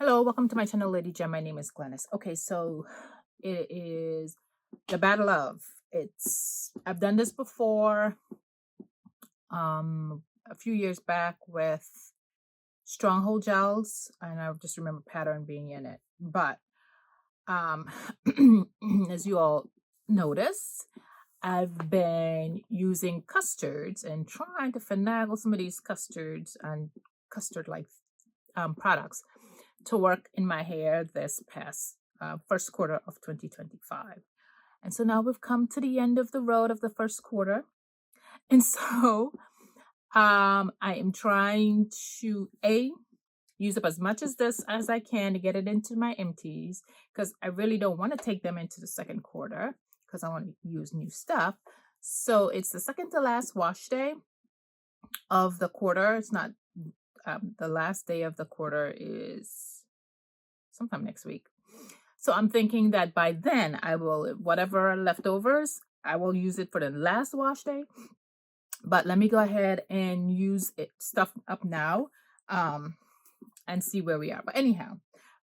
Hello, welcome to my channel, Lady Gem. My name is Glennis. Okay, so it is the battle of I've done this before, a few years back with stronghold gels, and I just remember pattern being in it. But um, as you all notice, I've been using custards and trying to finagle some of these custards and custard-like products to work in my hair this past first quarter of 2025. And so now we've come to the end of the road of the first quarter. And so I am trying to use up as much as this as I can to get it into my empties because I really don't want to take them into the second quarter because I want to use new stuff. So it's the second to last wash day of the quarter. It's not the last day of the quarter is sometime next week. So I'm thinking that by then I will, whatever leftovers, I will use it for the last wash day. But let me go ahead and use it stuff up now and see where we are. But anyhow,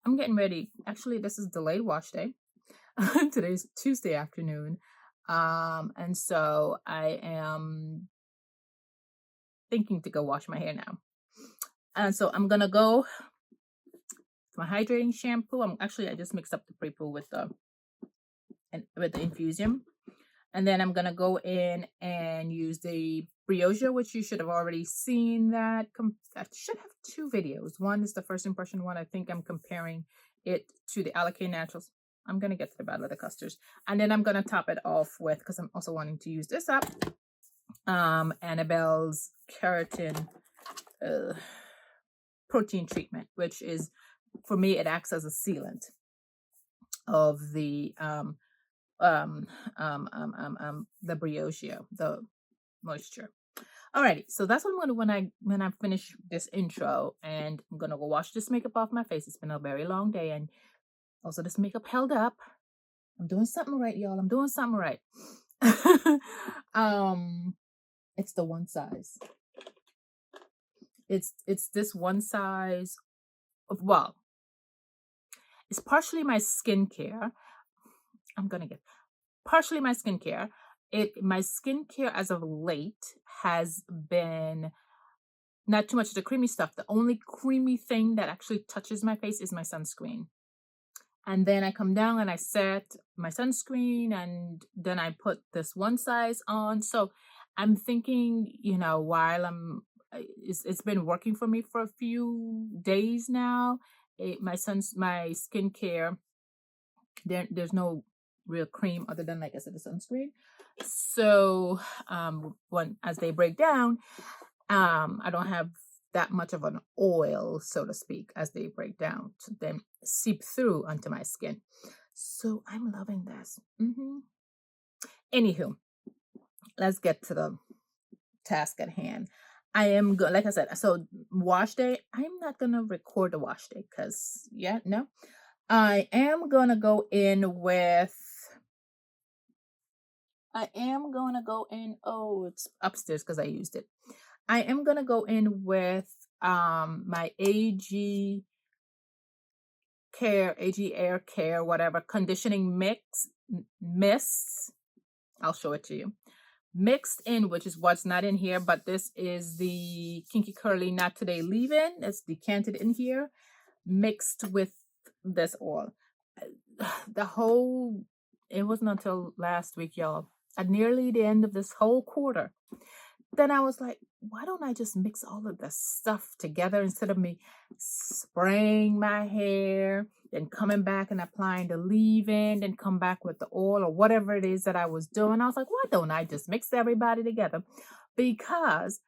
I'm getting ready. Actually, this is delayed wash day. Today's Tuesday afternoon. And so I am thinking to go wash my hair now. And so I'm gonna go my hydrating shampoo. I just mixed up the pre-poo with the infusion. And then I'm gonna go in and use the Brioche, which you should have already seen that. I should have two videos. One is the first impression one. I think I'm comparing it to the Alake Naturals. I'm gonna get to the battle of the custards. And then I'm gonna top it off with, because I'm also wanting to use this up, Annabelle's Keratin protein treatment, which is, for me, it acts as a sealant of the brioche, the moisture. Alrighty, so that's what I'm gonna when I finish this intro, and I'm gonna go wash this makeup off my face. It's been a very long day, and also this makeup held up. I'm doing something right, y'all. I'm doing something right. It's the one size. It's this one size of, well, it's partially my skincare. I'm gonna get partially my skincare. My skincare as of late has been not too much of the creamy stuff. The only creamy thing that actually touches my face is my sunscreen. And then I come down and I set my sunscreen, and then I put this one size on. So I'm thinking, while it's been working for me for a few days now. My skincare, there's no real cream other than, like I said, the sunscreen. So as they break down, I don't have that much of an oil, so to speak, as they break down to then seep through onto my skin. So I'm loving this. Anywho, let's get to the task at hand. I am good, like I said. So wash day, I'm not gonna record the wash day because no. I am gonna go in with. Oh, it's upstairs because I used it. I am gonna go in with my AG Air Care, whatever, conditioning mists. I'll show it to you. Mixed in, which is what's not in here, but this is the Kinky Curly Not Today leave-in. It's decanted in here, mixed with this oil. It wasn't until last week, y'all, at nearly the end of this whole quarter, then I was like, why don't I just mix all of this stuff together instead of me spraying my hair, then coming back and applying the leave-in, then come back with the oil or whatever it is that I was doing. I was like, why don't I just mix everybody together? Because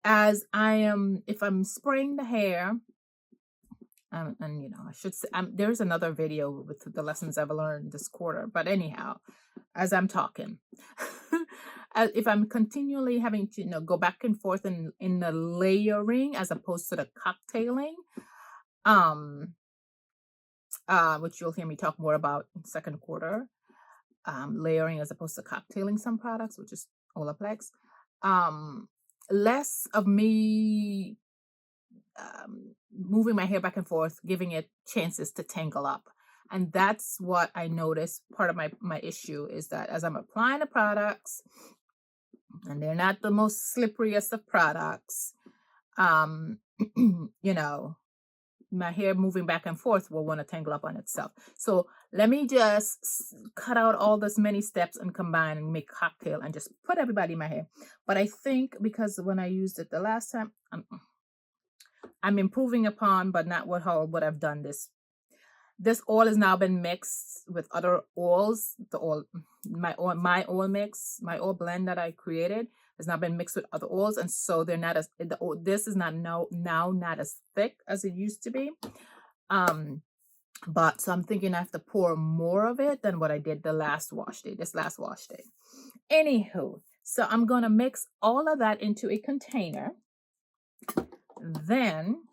if I'm spraying the hair, and I should say, there's another video with the lessons I've learned this quarter. But anyhow, as I'm talking, if I'm continually having to go back and forth in the layering as opposed to the cocktailing, which you'll hear me talk more about in second quarter, layering as opposed to cocktailing some products, which is Olaplex, less of me moving my hair back and forth, giving it chances to tangle up. And that's what I noticed. Part of my issue is that as I'm applying the products, and they're not the most slipperiest of products, you know, my hair moving back and forth will want to tangle up on itself. So let me just cut out all this many steps and combine and make cocktail and just put everybody in my hair. But I think because when I used it the last time, I'm improving upon, but not what I've done this. This oil has now been mixed with other oils. My oil mix, my oil blend that I created has now been mixed with other oils, and so they're not as this is not now not as thick as it used to be. But so I'm thinking I have to pour more of it than what I did this last wash day. Anywho, so I'm gonna mix all of that into a container. Then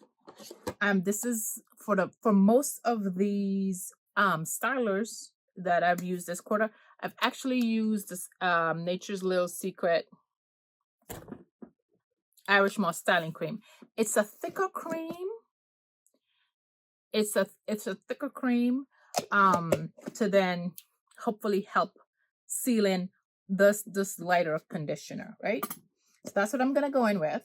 this is for most of these stylers that I've used this quarter. I've actually used this Nature's Little Secret Irish Moss styling cream. It's a thicker cream. It's a thicker cream to then hopefully help seal in this lighter conditioner, right? So that's what I'm gonna go in with.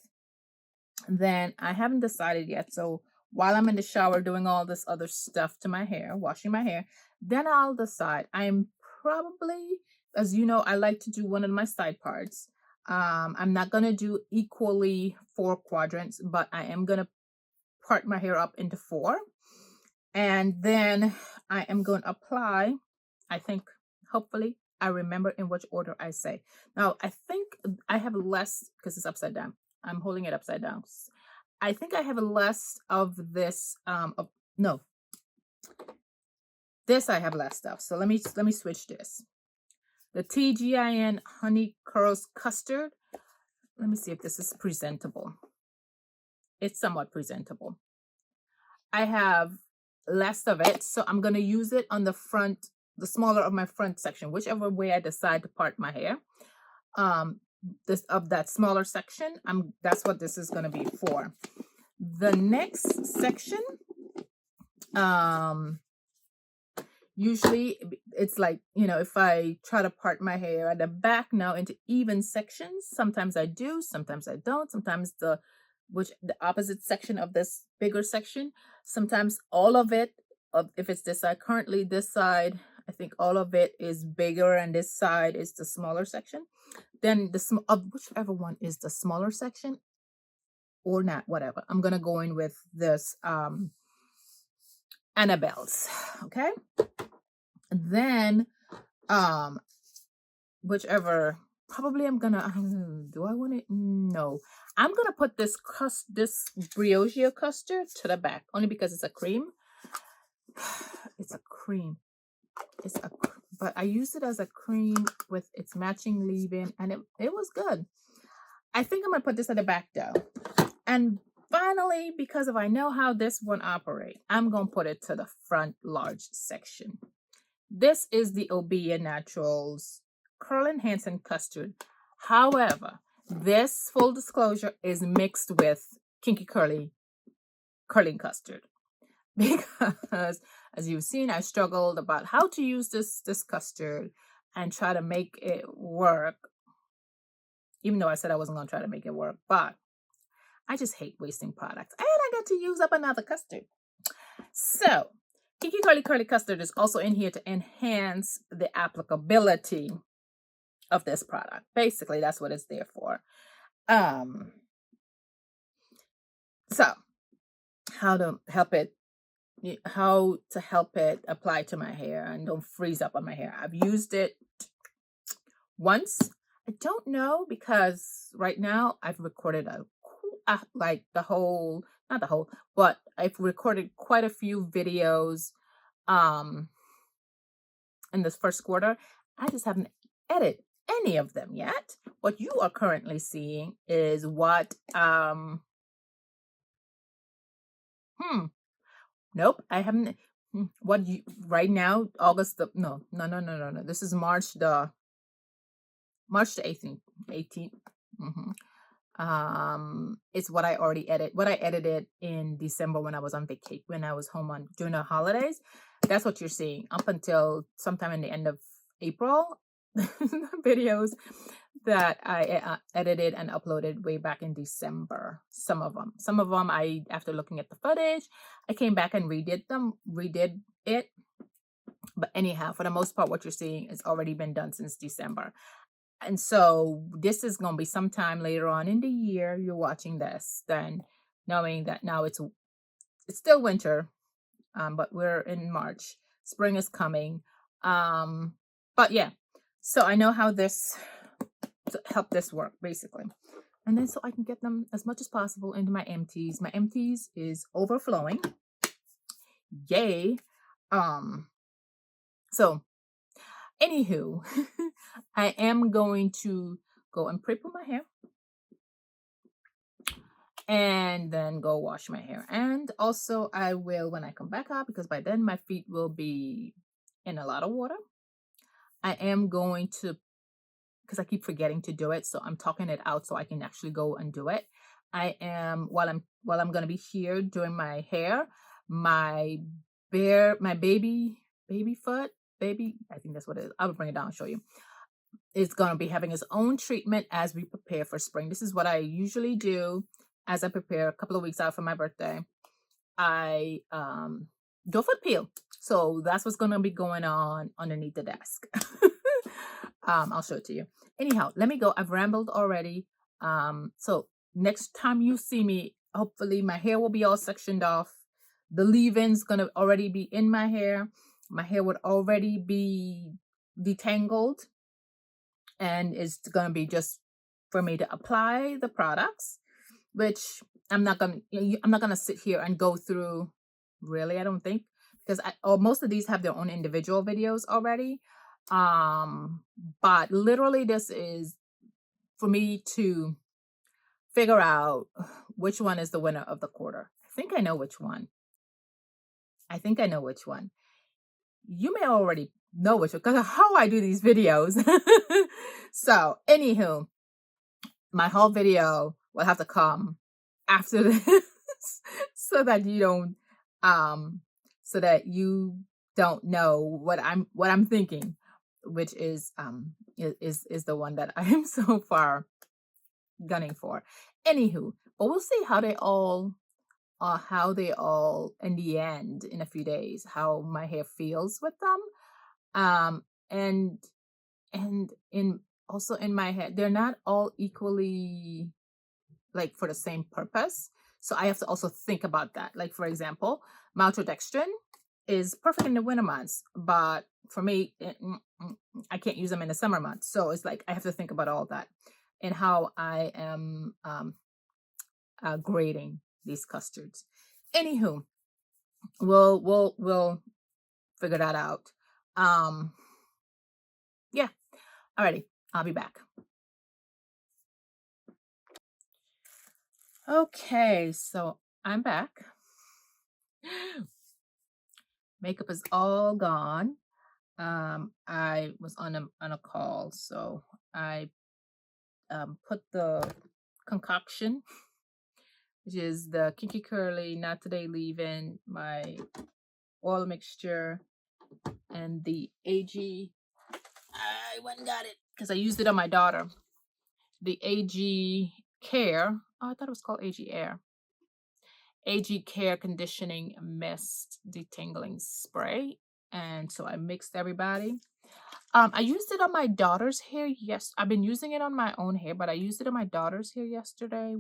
Then I haven't decided yet. So while I'm in the shower doing all this other stuff to my hair, washing my hair, then I'll decide. I'm probably, as you know, I like to do one of my side parts. I'm not going to do equally 4 quadrants, but I am going to part my hair up into 4. And then I am going to apply, I think, hopefully, I remember in which order I say. Now, I think I have less, because it's upside down. I'm holding it upside down. I think I have less of this. No, this I have less of. So let me switch this. The TGIN Honey Curls Custard. Let me see if this is presentable. It's somewhat presentable. I have less of it, so I'm going to use it on the front, the smaller of my front section, whichever way I decide to part my hair. This of that smaller section, that's what this is going to be for. The next section, usually it's like, you know, if I try to part my hair at the back now into even sections, sometimes I do, sometimes I don't. Sometimes the opposite section of this bigger section, sometimes all of it, if it's this side, currently this side, I think all of it is bigger and this side is the smaller section. Then whichever one is the smaller section or not, whatever. I'm going to go in with this Annabelle's, okay? Then whichever, probably I'm going to, do I want it? No. I'm going to put this brioche custard to the back, only because it's a cream. It's a cream. But I used it as a cream with its matching leave-in, and it was good. I think I'm going to put this at the back, though. And finally, because I know how this one operates, I'm going to put it to the front large section. This is the Obeah Naturals Curl Enhancing Custard. However, this, full disclosure, is mixed with Kinky Curling Custard. Because, as you've seen, I struggled about how to use this custard and try to make it work. Even though I said I wasn't going to try to make it work. But I just hate wasting products. And I got to use up another custard. So, Kinky Curly Custard is also in here to enhance the applicability of this product. Basically, that's what it's there for. So, how to help it apply to my hair and don't freeze up on my hair. I've used it once. I don't know, because right now I've recorded but I've recorded quite a few videos in this first quarter. I just haven't edited any of them yet. What you are currently seeing is what nope, I haven't. Right now, August no. This is March the 18th. It's what I already what I edited in December when I was on vacation, when I was home on during the holidays. That's what you're seeing up until sometime in the end of April. Videos that I edited and uploaded way back in December. Some of them I, after looking at the footage, I came back and redid it. But anyhow, for the most part, what you're seeing has already been done since December. And so this is going to be sometime later on in the year you're watching this, then knowing that now it's still winter, but we're in March. Spring is coming. But yeah, so I know how this to help this work basically. And then so I can get them as much as possible into my empties. My empties is overflowing. Yay. So anywho, I am going to go and pre-put my hair and then go wash my hair. And also I will, when I come back out, because by then my feet will be in a lot of water, I am going to, because I keep forgetting to do it, so I'm talking it out so I can actually go and do it. I am, while I'm going to be here doing my hair, my baby foot, I think that's what it is. I'll bring it down and show you. It's going to be having its own treatment as we prepare for spring. This is what I usually do as I prepare a couple of weeks out for my birthday. I do a foot peel. So that's what's going to be going on underneath the desk. I'll show it to you. Anyhow, let me go. I've rambled already. So next time you see me, hopefully my hair will be all sectioned off. The leave-in's going to already be in my hair. My hair would already be detangled. And it's going to be just for me to apply the products, which I'm not going to sit here and go through. Really, I don't think, because most of these have their own individual videos already. But literally this is for me to figure out which one is the winner of the quarter. I think I know which one. You may already know which one, because of how I do these videos. So anywho, my whole video will have to come after this so that you don't know what I'm thinking, which is the one that I am so far gunning for. Anywho, but we'll see how they all in the end, in a few days, how my hair feels with them. And in my head, they're not all equally like for the same purpose. So I have to also think about that. Like, for example, maltodextrin is perfect in the winter months, but for me, I can't use them in the summer months. So it's like I have to think about all that and how I am grading these custards. Anywho, we'll figure that out. Yeah. Alrighty, I'll be back. Okay, so I'm back. Makeup is all gone. I was on a call, so I put the concoction, which is the Kinky Curly Not Today leave-in, my oil mixture, and the AG. I went and got it because I used it on my daughter. The AG Care. Oh, I thought it was called AG Air. AG Care Conditioning Mist Detangling Spray. And so I mixed everybody. I used it on my daughter's hair. Yes, I've been using it on my own hair, but I used it on my daughter's hair yesterday.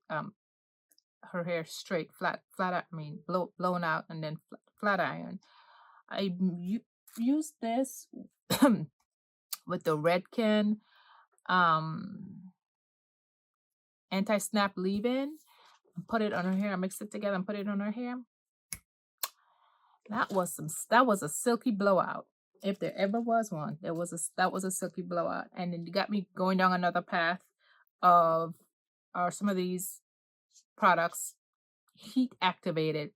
Her hair straight, flat. I mean, blown out and then flat iron. I used this with the Redken anti-snap leave-in. Put it on her hair. I mixed it together and put it on her hair. That was a silky blowout. If there ever was one, that was a silky blowout. And it got me going down another path of some of these products heat activated.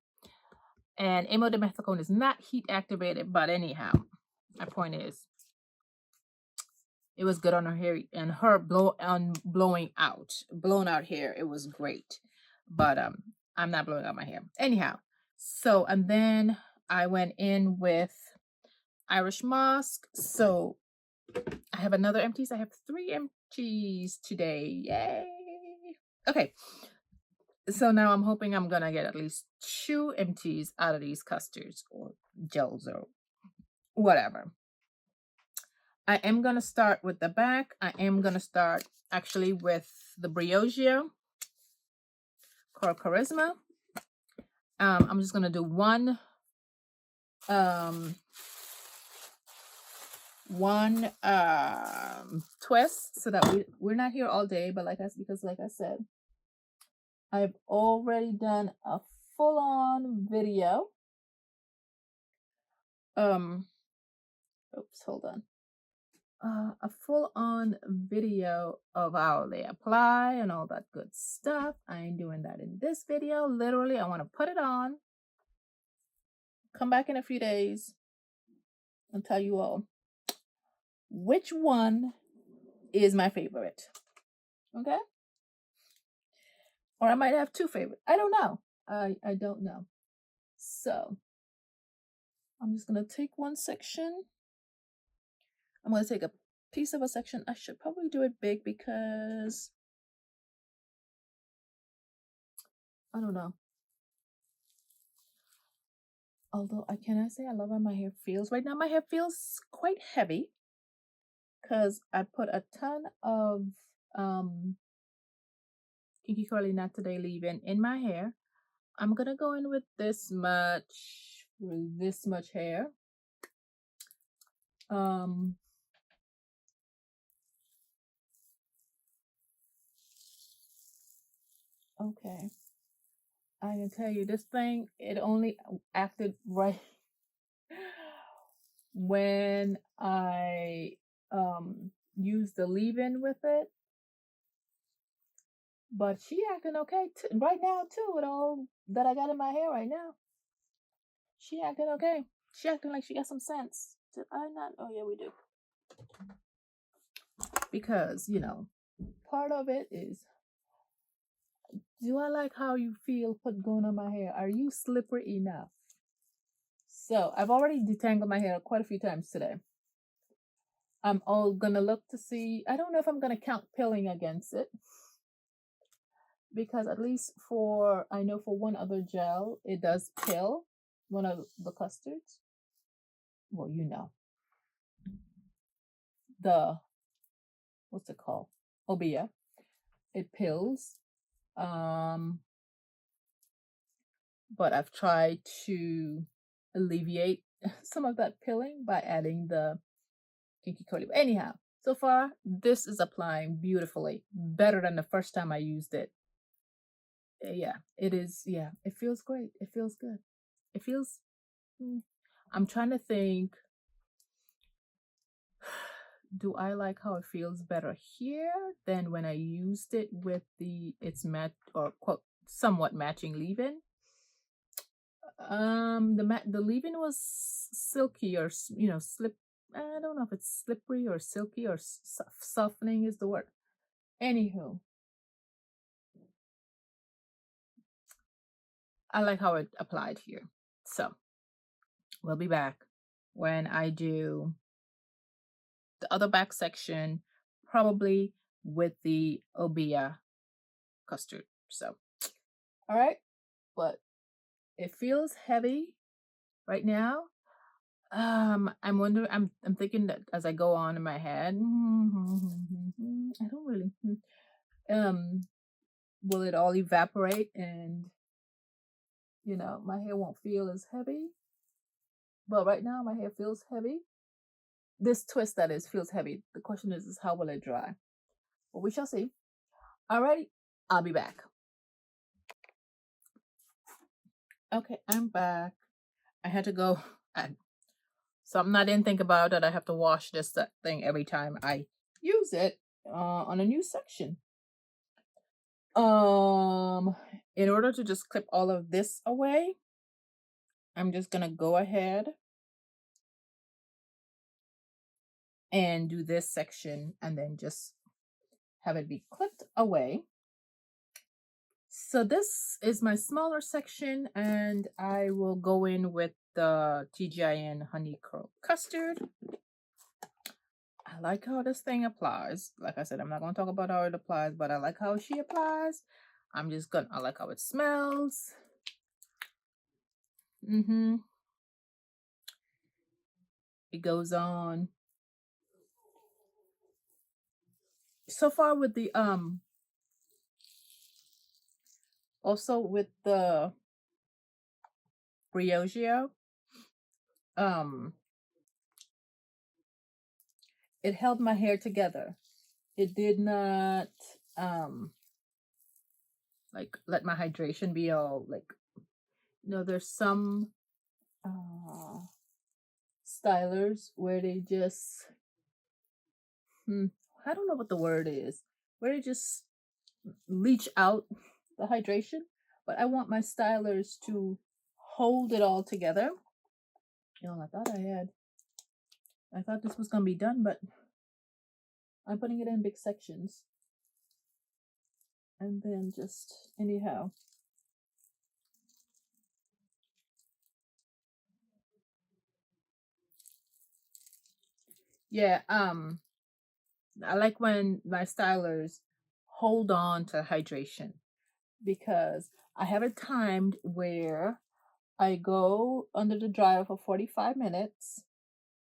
And amodimethicone is not heat activated, but anyhow, my point is It was good on her hair, and her blown out hair. It was great, but I'm not blowing out my hair anyhow. So, and then I went in with Irish Moss. So I have another empties. I have 3 empties today. Yay! Okay. So now I'm hoping I'm gonna get at least 2 empties out of these custards or gels or whatever. I am gonna start with the back. I am gonna start actually with the Briogeo Coral Charisma. I'm just gonna do one twist so that we're not here all day, but because like I said, I've already done a full-on video. Oops, hold on. A full-on video of how they apply and all that good stuff. I ain't doing that in this video. Literally, I want to put it on, come back in a few days, and tell you all which one is my favorite. Okay? Or I might have 2 favorites. I don't know. I don't know. So I'm just gonna take one section. I'm gonna take a piece of a section. I should probably do it big because I don't know. Although I cannot say I love how my hair feels. Right now my hair feels quite heavy because I put a ton of Kinky Curly Not Today leave-in in my hair. I'm gonna go in with this much hair. Okay. I can tell you this thing, it only acted right when I used the leave-in with it. But she acting okay right now too, with all that I got in my hair right now. She acting okay. She acting like she got some sense. Did I not? Oh yeah, we do. Because, you know, part of it is, do I like how you feel going on my hair? Are you slippery enough? So I've already detangled my hair quite a few times today. I'm all gonna look to see. I don't know if I'm gonna count pilling against it, because at least I know for one other gel, it does pill, one of the custards. Well, you know, what's it called? Obia. It pills. But I've tried to alleviate some of that pilling by adding the Kinky Curly. Anyhow, so far, this is applying beautifully, better than the first time I used it. Yeah, it is. Yeah, it feels great. It feels good. It feels, I'm trying to think, do I like how it feels better here than when I used it with its matte or quote somewhat matching leave-in? The leave-in was silky or slip. I don't know if it's slippery or silky or softening is the word. Anywho, I like how it applied here. So we'll be back when I do the other back section, probably with the Obia custard. So, all right, but it feels heavy right now. I'm wondering. I'm thinking that as I go on in my head, I don't really. Will it all evaporate and my hair won't feel as heavy? But right now my hair feels heavy. This twist that is feels heavy. The question is how will it dry? Well, we shall see. Alrighty, I'll be back. Okay, I'm back. I had to go. Something I didn't think about, that I have to wash this thing every time I use it on a new section. In order to just clip all of this away, I'm just gonna go ahead and do this section and then just have it be clipped away. So this is my smaller section, and I will go in with the TGIN Honey Curl Custard. I like how this thing applies. Like I said, I'm not going to talk about how it applies, but I like how she applies. I like how it smells. It goes on. So far with the, also with the Briogeo, it held my hair together. It did not, like, let my hydration be all, like, there's some, stylers where they just, I don't know what the word is, where they just leach out the hydration, but I want my stylers to hold it all together. I thought this was gonna be done, but I'm putting it in big sections. And then just anyhow. Yeah, I like when my stylers hold on to hydration, because I have it timed where I go under the dryer for 45 minutes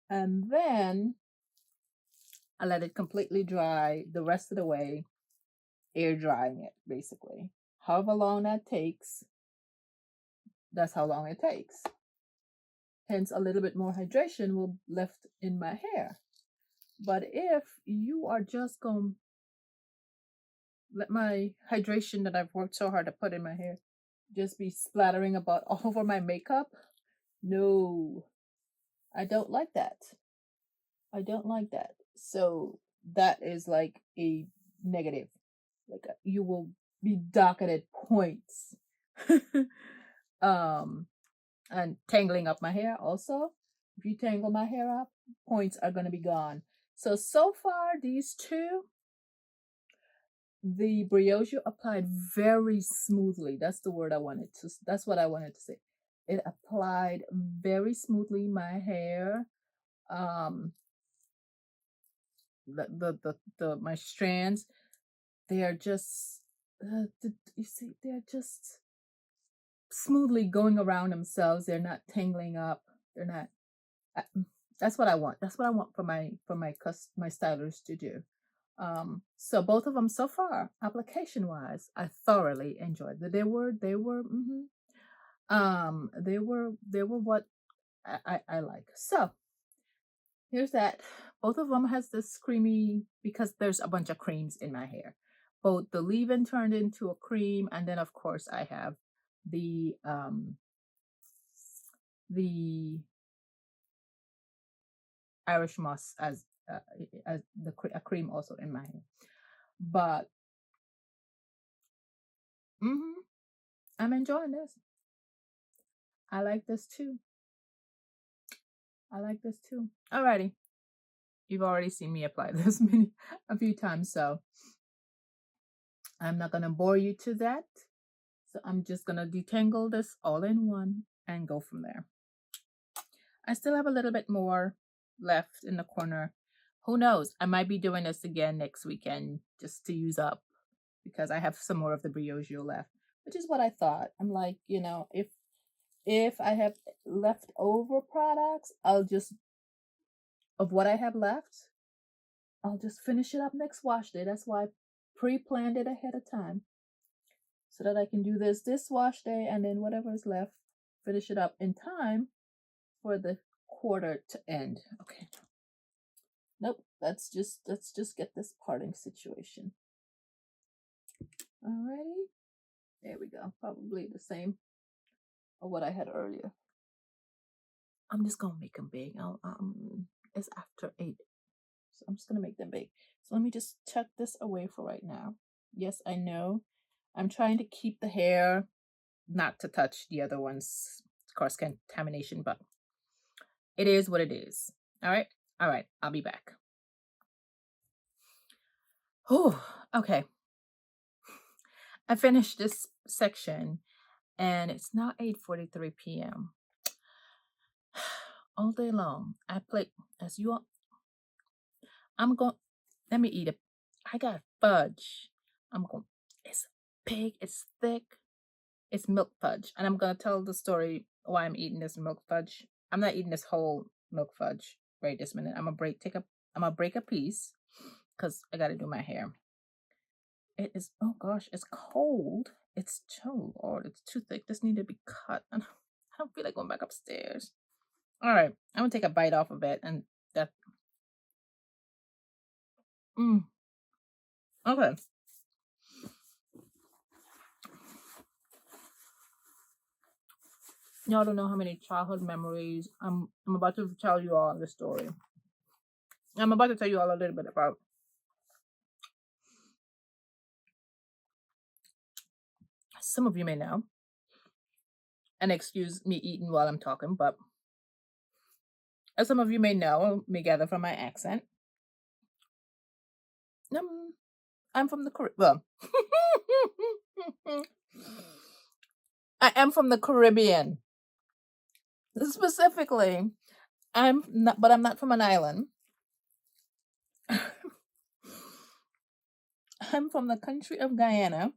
and then I let it completely dry the rest of the way, air drying it basically. However long that takes, that's how long it takes. Hence, a little bit more hydration will be left in my hair. But if you are just going to let my hydration that I've worked so hard to put in my hair just be splattering about all over my makeup, no, I don't like that. I don't like that. So that is like a negative. Like, you will be docketed points. And tangling up my hair also. If you tangle my hair up, points are going to be gone. So far, these two, the Briogeo applied very smoothly. That's the word that's what I wanted to say. It applied very smoothly. My hair, my strands, they are just, you see, they're just smoothly going around themselves. They're not tangling up. They're not. That's what I want. That's what I want for my stylers to do. So both of them so far, application wise, I thoroughly enjoyed. They were what I like. So here's that. Both of them has this creamy, because there's a bunch of creams in my hair. Both the leave-in turned into a cream, and then of course I have the Irish moss as a cream also in my hair. But I'm enjoying this. I like this too. Alrighty. You've already seen me apply this a few times, so I'm not gonna bore you to that. So I'm just gonna detangle this all in one and go from there. I still have a little bit more left in the corner. Who knows? I might be doing this again next weekend just to use up, because I have some more of the Briogeo left, which is what I thought. I'm like, if I have leftover products, of what I have left, I'll just finish it up next wash day. That's why I pre-planned it ahead of time, so that I can do this wash day, and then whatever is left, finish it up in time for the quarter to end. Okay. Nope. Let's just get this parting situation. Alrighty. There we go. Probably the same of what I had earlier. I'm just gonna make them big. It's after 8, so I'm just gonna make them big. So let me just tuck this away for right now. Yes, I know. I'm trying to keep the hair not to touch the other ones, cross contamination, but it is what it is. All right. I'll be back. Oh, okay. I finished this section and it's now 8:43 p.m. All day long. I play as you all. I'm going. Let me eat it. I got fudge. I'm going. It's big. It's thick. It's milk fudge, and I'm gonna tell the story why I'm eating this milk fudge. I'm not eating this whole milk fudge right this minute. I'm gonna break a piece because I gotta do my hair. It is. Oh gosh, it's cold. It's too Lord. It's too thick. This need to be cut. And I don't feel like going back upstairs. All right, I'm gonna take a bite off of it, and that. Mm, okay. Y'all don't know how many childhood memories. I'm about to tell you all the story. I'm about to tell you all a little bit about. Some of you may know, and excuse me eating while I'm talking, but as some of you may know, may gather from my accent, um, I'm from the Caribbean. Well, I am from the Caribbean. Specifically, I'm not, but I'm not from an island. I'm from the country of Guyana,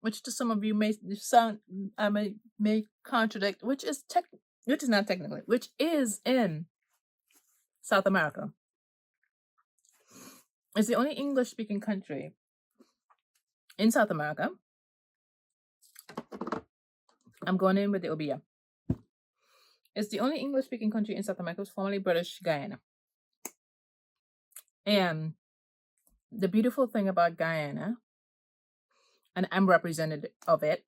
which to some of you may sound, I may contradict, which is not technically, which is in South America. It's the only English speaking country in South America. I'm going in with the Obia. It's the only English speaking country in South America. It was formerly British Guyana. And the beautiful thing about Guyana, and I'm representative of it,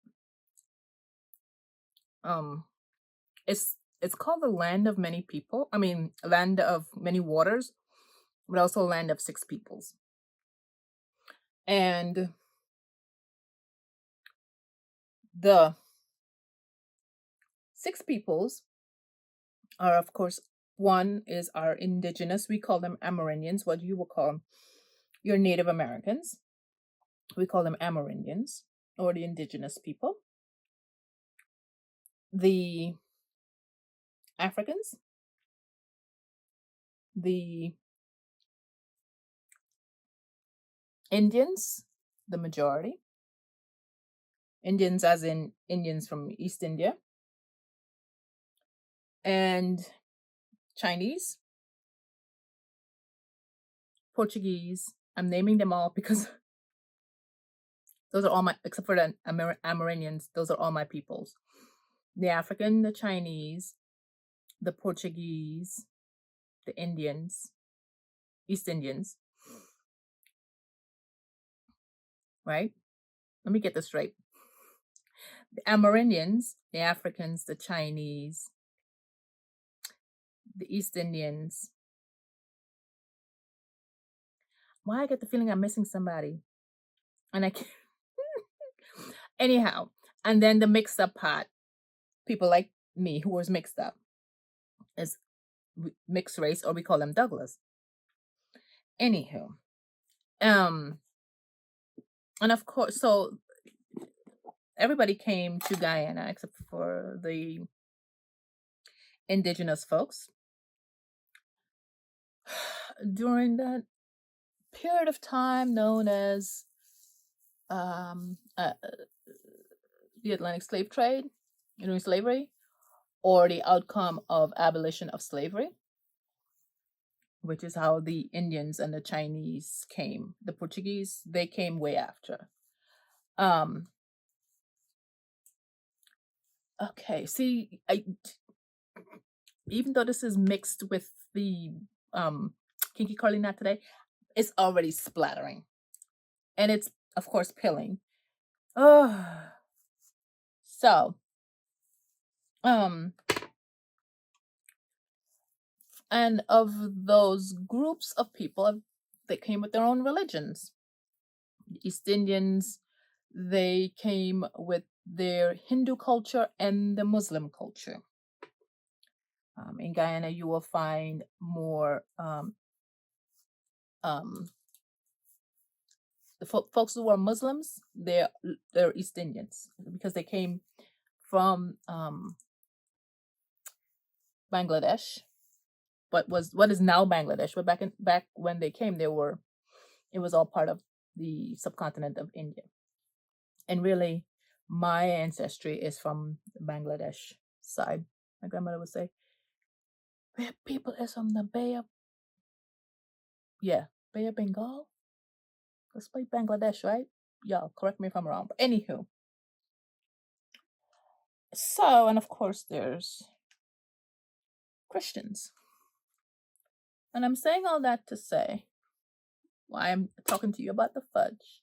it's called the land of many people. I mean, land of many waters, but also land of six peoples. And the six peoples are, of course, one is our indigenous. We call them Amerindians, what you will call your Native Americans. We call them Amerindians, or the indigenous people. The Africans, the Indians, the majority. Indians as in Indians from East India. And Chinese, Portuguese. I'm naming them all because those are all my, except for the Amerindians, those are all my peoples. The African, the Chinese, the Portuguese, the Indians, East Indians, right? Let me get this right. The Amerindians, the Africans, the Chinese, the East Indians. Why I get the feeling I'm missing somebody? And I can't. Anyhow, and then the mixed up part, people like me who was mixed up, is mixed race, or we call them Douglas. Anywho, and of course, so everybody came to Guyana except for the indigenous folks during that period of time known as the Atlantic slave trade, during slavery, or the outcome of abolition of slavery, which is how the Indians and the Chinese came. The Portuguese, they came way after. Okay, see, even though this is mixed with the kinky curly knot today, it's already splattering, and it's of course pilling. Oh, so and of those groups of people, they came with their own religions. The East Indians, they came with their Hindu culture and the Muslim culture. In Guyana, you will find more the folks who are Muslims, they're East Indians because they came from Bangladesh, what is now Bangladesh. But back when they came, it was all part of the subcontinent of India. And really, my ancestry is from the Bangladesh side. My grandmother would say, "Where people is from the Bay of Bengal. Let's play Bangladesh, right? Y'all, correct me if I'm wrong. But anywho, so and of course there's Christians, and I'm saying all that to say why I'm talking to you about the fudge.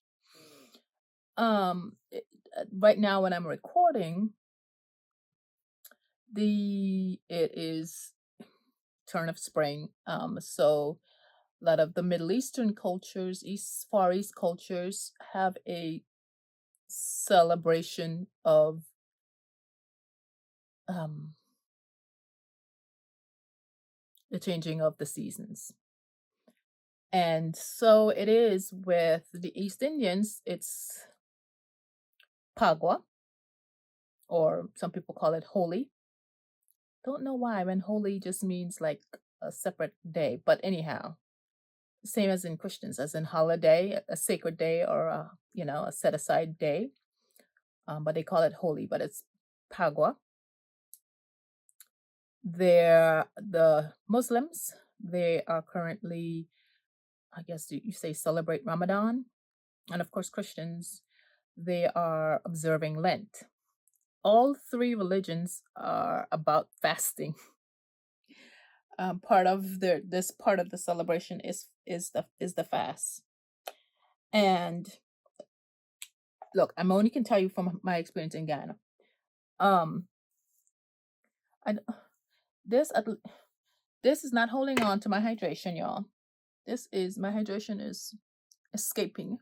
Right now when I'm recording, it is turn of spring. So a lot of the Middle Eastern cultures, Far East cultures, have a celebration of the changing of the seasons. And so it is with the East Indians, it's Pagua, or some people call it Holi. Don't know why, when Holi just means like a separate day, but anyhow, same as in Christians, as in holiday, a sacred day, or a set aside day. But they call it Holi, but it's Pagua. The Muslims, they are currently, I guess you say, celebrate Ramadan. And of course, Christians, they are observing Lent. All three religions are about fasting. Part of this part of the celebration is the fast. And look, I'm only can tell you from my experience in Ghana. This is not holding on to my hydration, y'all. My hydration is escaping,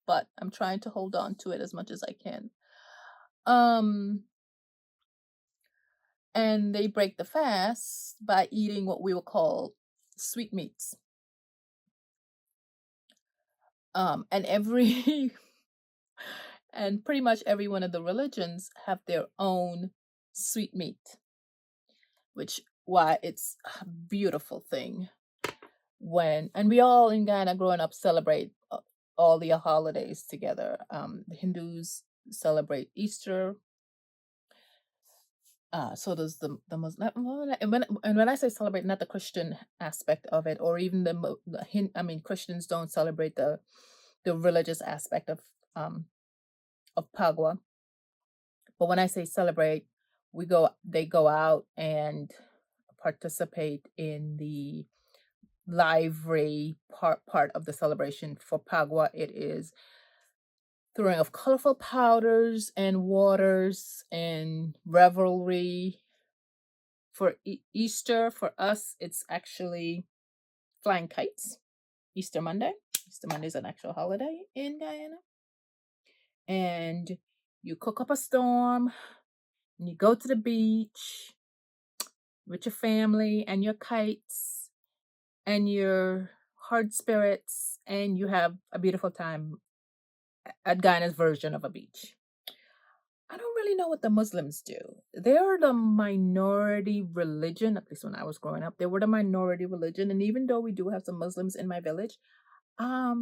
but I'm trying to hold on to it as much as I can. And they break the fast by eating what we will call sweetmeats. And and pretty much every one of the religions have their own sweetmeat, why it's a beautiful thing and we all in Ghana growing up celebrate all the holidays together. The Hindus celebrate Easter. So does the Muslim. And when I say celebrate, not the Christian aspect of it, or even Christians don't celebrate the religious aspect of Pagua. But when I say celebrate, they go out and participate in the lively part of the celebration. For Pagua, it is throwing of colorful powders and waters and revelry. For Easter, for us, it's actually flying kites. Easter Monday. Easter Monday is an actual holiday in Guyana. And you cook up a storm and you go to the beach with your family and your kites and your hard spirits, and you have a beautiful time at Guyana's version of a beach. I don't really know what the Muslims do. They're the minority religion, at least when I was growing up. They were the minority religion, and even though we do have some Muslims in my village, they're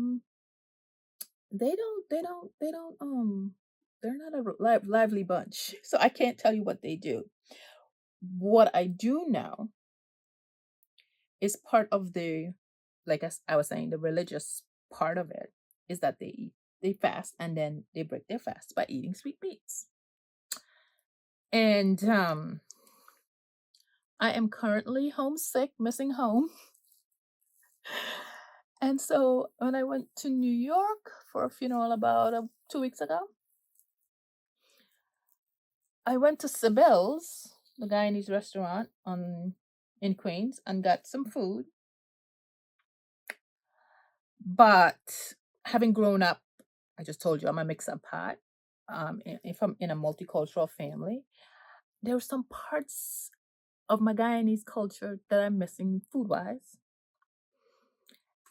not a lively bunch. So I can't tell you what they do. What I do know is part of like I was saying, the religious part of it is that they fast, and then they break their fast by eating sweetmeats. And I am currently homesick, missing home. And so when I went to New York for a funeral about 2 weeks ago, I went to Sibyl's, the Guyanese restaurant in Queens, and got some food. But having grown up, I just told you I'm a mix-up pot. If I'm in a multicultural family, there are some parts of my Guyanese culture that I'm missing food-wise.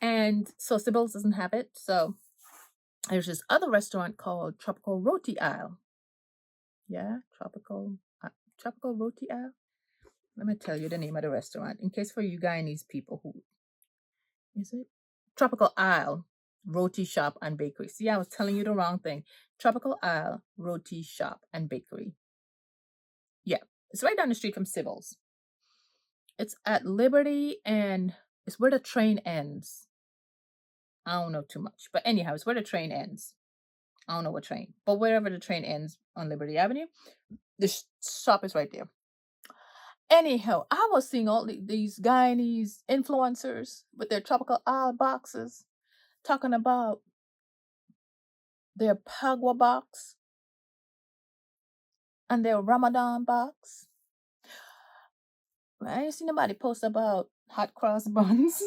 And so Sibyl's doesn't have it. So There's this other restaurant called Tropical Roti Isle. Yeah, Tropical Roti Isle. Let me tell you the name of the restaurant in case for you Guyanese people who is it? Tropical Isle Roti Shop and Bakery. See, I was telling you the wrong thing. Tropical Isle Roti Shop and Bakery. Yeah, it's right down the street from Civils. It's at Liberty and it's where the train ends. I don't know too much, but anyhow, it's where the train ends. I don't know what train, but wherever the train ends on Liberty Avenue, the shop is right there. Anyhow, I was seeing all these Guyanese influencers with their tropical isle boxes talking about their Pagua box and their Ramadan box. I ain't seen nobody post about hot cross buns,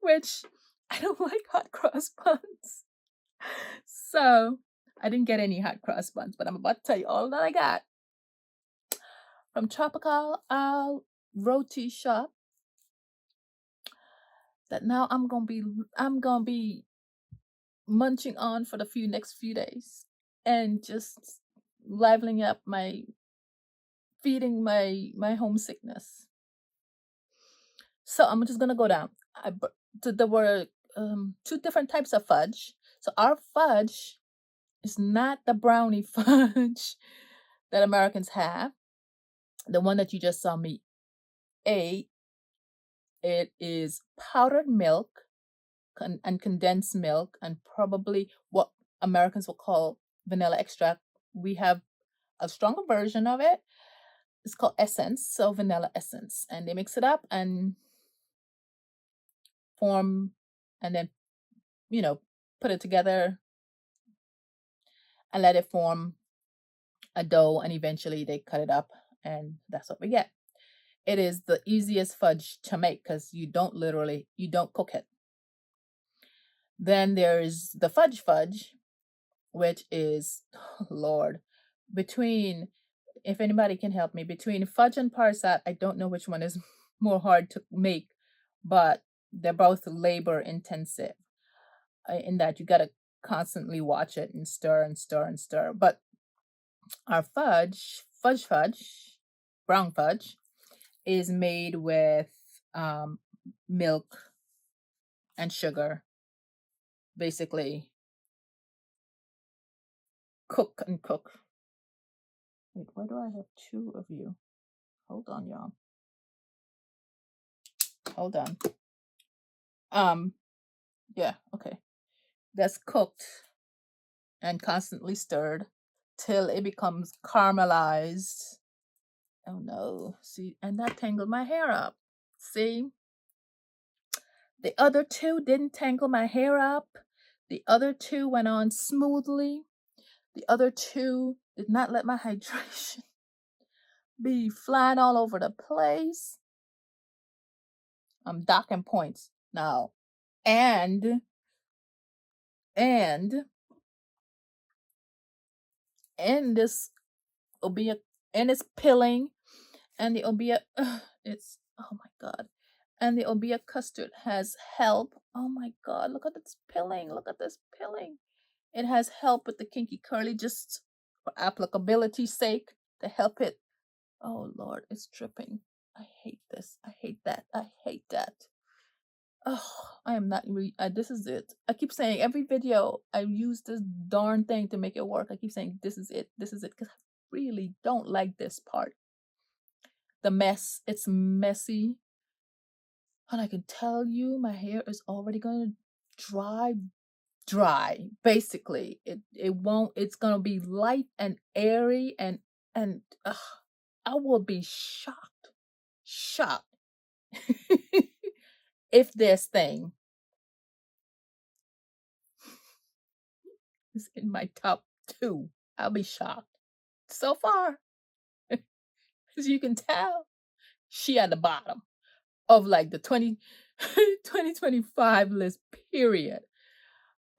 which I don't like hot cross buns. So I didn't get any hot cross buns, but I'm about to tell you all that I got from Tropical Isle Roti Shop. That now I'm gonna be munching on for the next few days and just livening up feeding my homesickness. So I'm just gonna go down. There were two different types of fudge. So our fudge is not the brownie fudge that Americans have. The one that you just saw me eat. It is powdered milk and condensed milk and probably what Americans will call vanilla extract. We have a stronger version of it. It's called essence, so vanilla essence. And they mix it up and form and then, put it together and let it form a dough. And eventually they cut it up and that's what we get. It is the easiest fudge to make because you don't cook it. Then there's the fudge, which is, Lord, if anybody can help me, between fudge and parsat, I don't know which one is more hard to make, but they're both labor intensive in that you got to constantly watch it and stir and stir and stir. But our fudge, brown fudge, is made with milk and sugar, basically cook and cook. Wait, why do I have two of you? Hold on, y'all. Hold on. Yeah, okay. That's cooked and constantly stirred till it becomes caramelized. Oh no, see, and that tangled my hair up. See? The other two didn't tangle my hair up. The other two went on smoothly. The other two did not let my hydration be flying all over the place. I'm docking points now. And this will be and it's pilling, and the obia it's, oh my god, and the obia custard has help. Oh my god, look at this pilling. It has help with the kinky curly, just for applicability's sake, to help it. Oh Lord, it's dripping. I hate this. I hate that. Oh, I am not really. This is it. I keep saying every video I use this darn thing to make it work. I keep saying this is it, because I really don't like this part. The mess. It's messy, and I can tell you, my hair is already gonna dry. Basically, it won't. It's gonna be light and airy, and I will be shocked if this thing is in my top 2. I'll be shocked. So far, as you can tell, she at the bottom of like the 2025 list, period.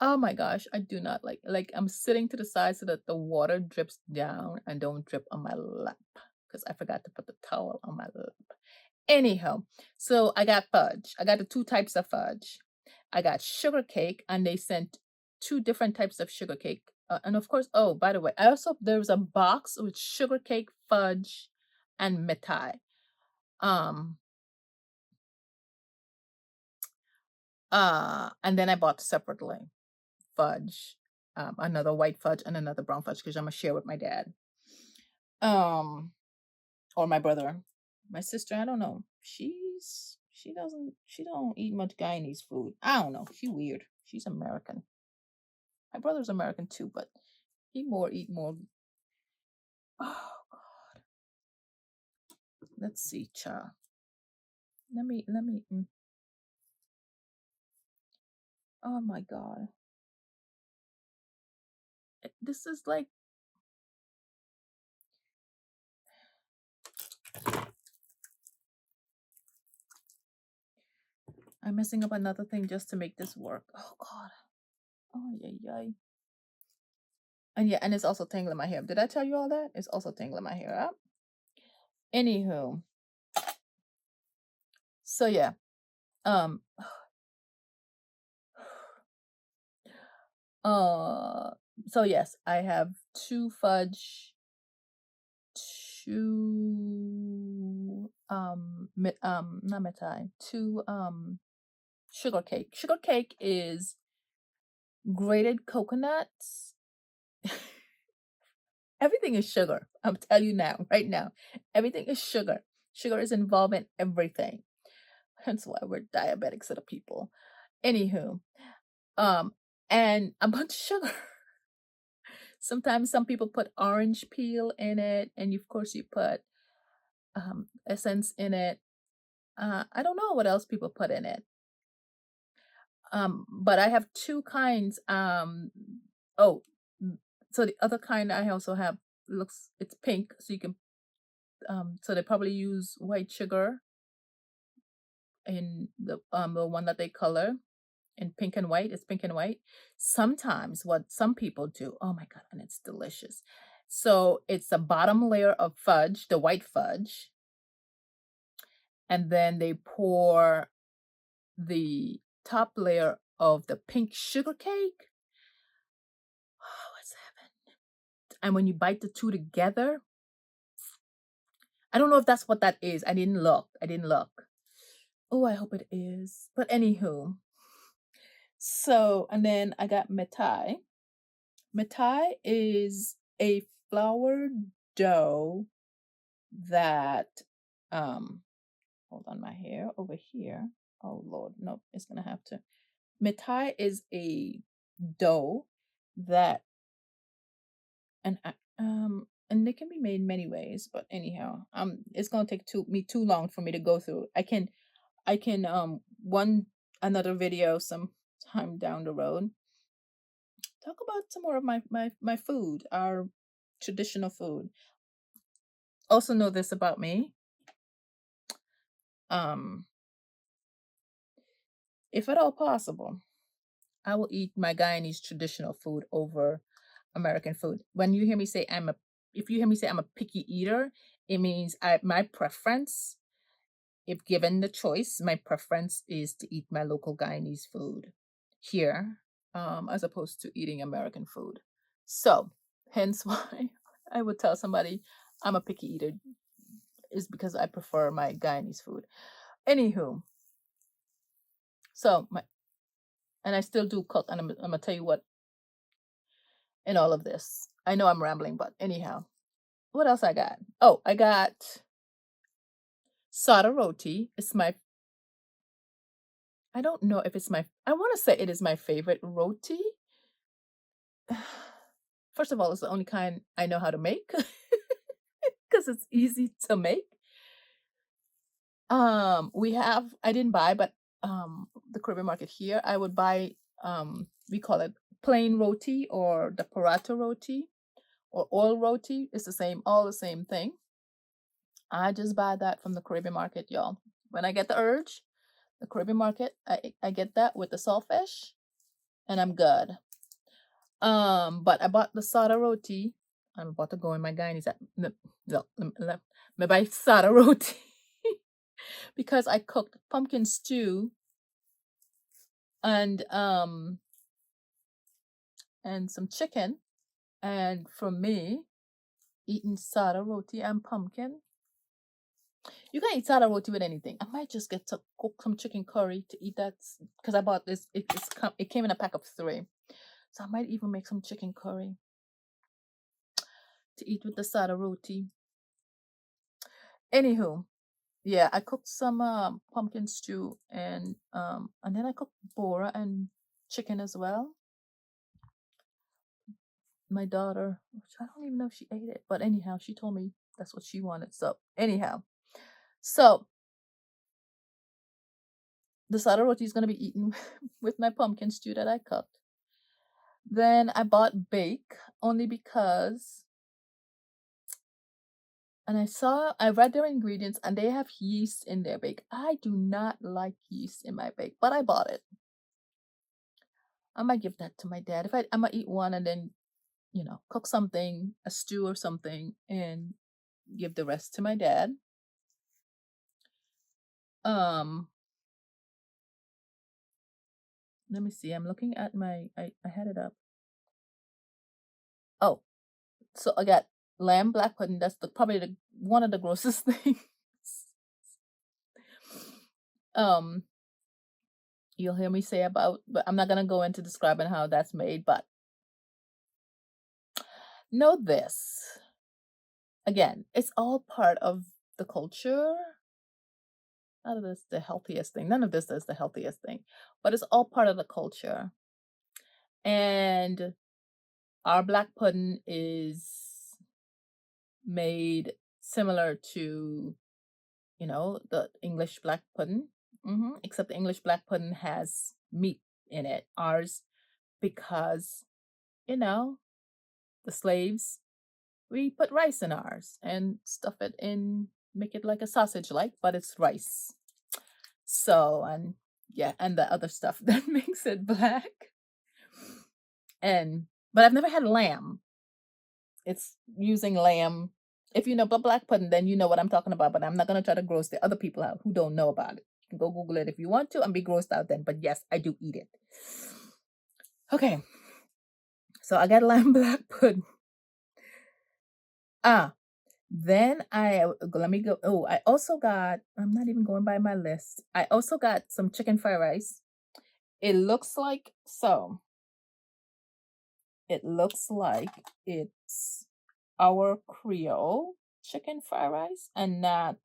Oh my gosh, I do not like I'm sitting to the side so that the water drips down and don't drip on my lap because I forgot to put the towel on my lap. Anyhow, so I got fudge. I got the 2 types of fudge. I got sugar cake, and they sent two different types of sugar cake. And of course, oh, by the way, I also there was a box with sugar cake, fudge, and mithai. Um, and then I bought separately fudge, another white fudge and another brown fudge because I'm gonna share with my dad. Um, or my brother. My sister, I don't know. She don't eat much Guyanese food. I don't know. She weird. She's American. My brother's American too, but he more eat more. Oh God. Let's see, child. Let me. Oh my God. This is like I'm messing up another thing just to make this work. Oh God. Oh yeah, yeah. And yeah, and it's also tangling my hair. Did I tell you all that? It's also tangling my hair up. Anywho, so yeah. Um uh so yes, I have two fudge, two not mithai, two sugar cake. Sugar cake is grated coconuts. Everything is sugar. I'm telling you now, right now. Everything is sugar. Sugar is involved in everything. Hence why we're diabetics to the people. Anywho, um, and a bunch of sugar. Sometimes some people put orange peel in it, and of course you put essence in it. I don't know what else people put in it. But I have two kinds. Oh, so the other kind I also have it's pink, so you can so they probably use white sugar in the one that they color in pink and white. It's pink and white. Sometimes what some people do, oh my God, and it's delicious. So it's the bottom layer of fudge, the white fudge, and then they pour the top layer of the pink sugar cake. Oh, what's heaven. And when you bite the two together, I don't know if that's what that is. I didn't look. Oh, I hope it is. But anywho, so and then I got mithai. Mithai is a flour dough that hold on, my hair over here. Oh Lord, nope, it's gonna have to. Mithai is a dough that and they can be made many ways, but anyhow, it's gonna take too long for me to go through. I can one another video sometime down the road talk about some more of my food, our traditional food. Also know this about me. Um, if at all possible, I will eat my Guyanese traditional food over American food. When you hear me say if you hear me say I'm a picky eater, it means my preference, if given the choice, my preference is to eat my local Guyanese food here, as opposed to eating American food. So, hence why I would tell somebody I'm a picky eater is because I prefer my Guyanese food. Anywho, so and I still do cook, and I'm gonna tell you what in all of this. I know I'm rambling, but anyhow, what else I got? Oh, I got sada roti. I don't know if it's I want to say it is my favorite roti. First of all, it's the only kind I know how to make because it's easy to make. I didn't buy, but the Caribbean market here, I would buy we call it plain roti or the paratha roti or oil roti. It's all the same thing. I just buy that from the Caribbean market, y'all. When I get the urge, the Caribbean market, I get that with the saltfish, and I'm good. But I bought the sada roti. I'm about to go in my Guyanese. No, me buy sada roti because I cooked pumpkin stew and and some chicken. And for me, eating sada roti and pumpkin, you can eat sada roti with anything. I might just get to cook some chicken curry to eat that because I bought this. It came in a pack of 3, so I might even make some chicken curry to eat with the sada roti. Anywho, yeah, I cooked some pumpkin stew and then I cooked bora and chicken as well. My daughter, which I don't even know if she ate it, but anyhow, she told me that's what she wanted. So anyhow, so the sada roti is gonna be eaten with my pumpkin stew that I cooked. Then I bought bake only because, and I read their ingredients and they have yeast in their bake. I do not like yeast in my bake, but I bought it. I might give that to my dad. I might eat one and then, cook something, a stew or something, and give the rest to my dad. Let me see. I'm looking at I had it up. Oh, so I got lamb black pudding. That's probably one of the grossest things. You'll hear me say about, but I'm not gonna go into describing how that's made. But know this. Again, it's all part of the culture. None of this is the healthiest thing. None of this is the healthiest thing, but it's all part of the culture. And our black pudding is made similar to, the English black pudding, except the English black pudding has meat in it. Ours, because, the slaves, we put rice in ours and stuff it in, make it like a sausage like, but it's rice. So, and yeah, and the other stuff that makes it black. But I've never had lamb. It's using lamb. If you know black pudding, then you know what I'm talking about, but I'm not going to try to gross the other people out who don't know about it. You can go Google it if you want to and be grossed out then. But yes, I do eat it. Okay. So I got lamb black pudding. Then let me go. Oh, I also got, I'm not even going by my list. I also got some chicken fried rice. It looks like it's our Creole chicken fried rice and not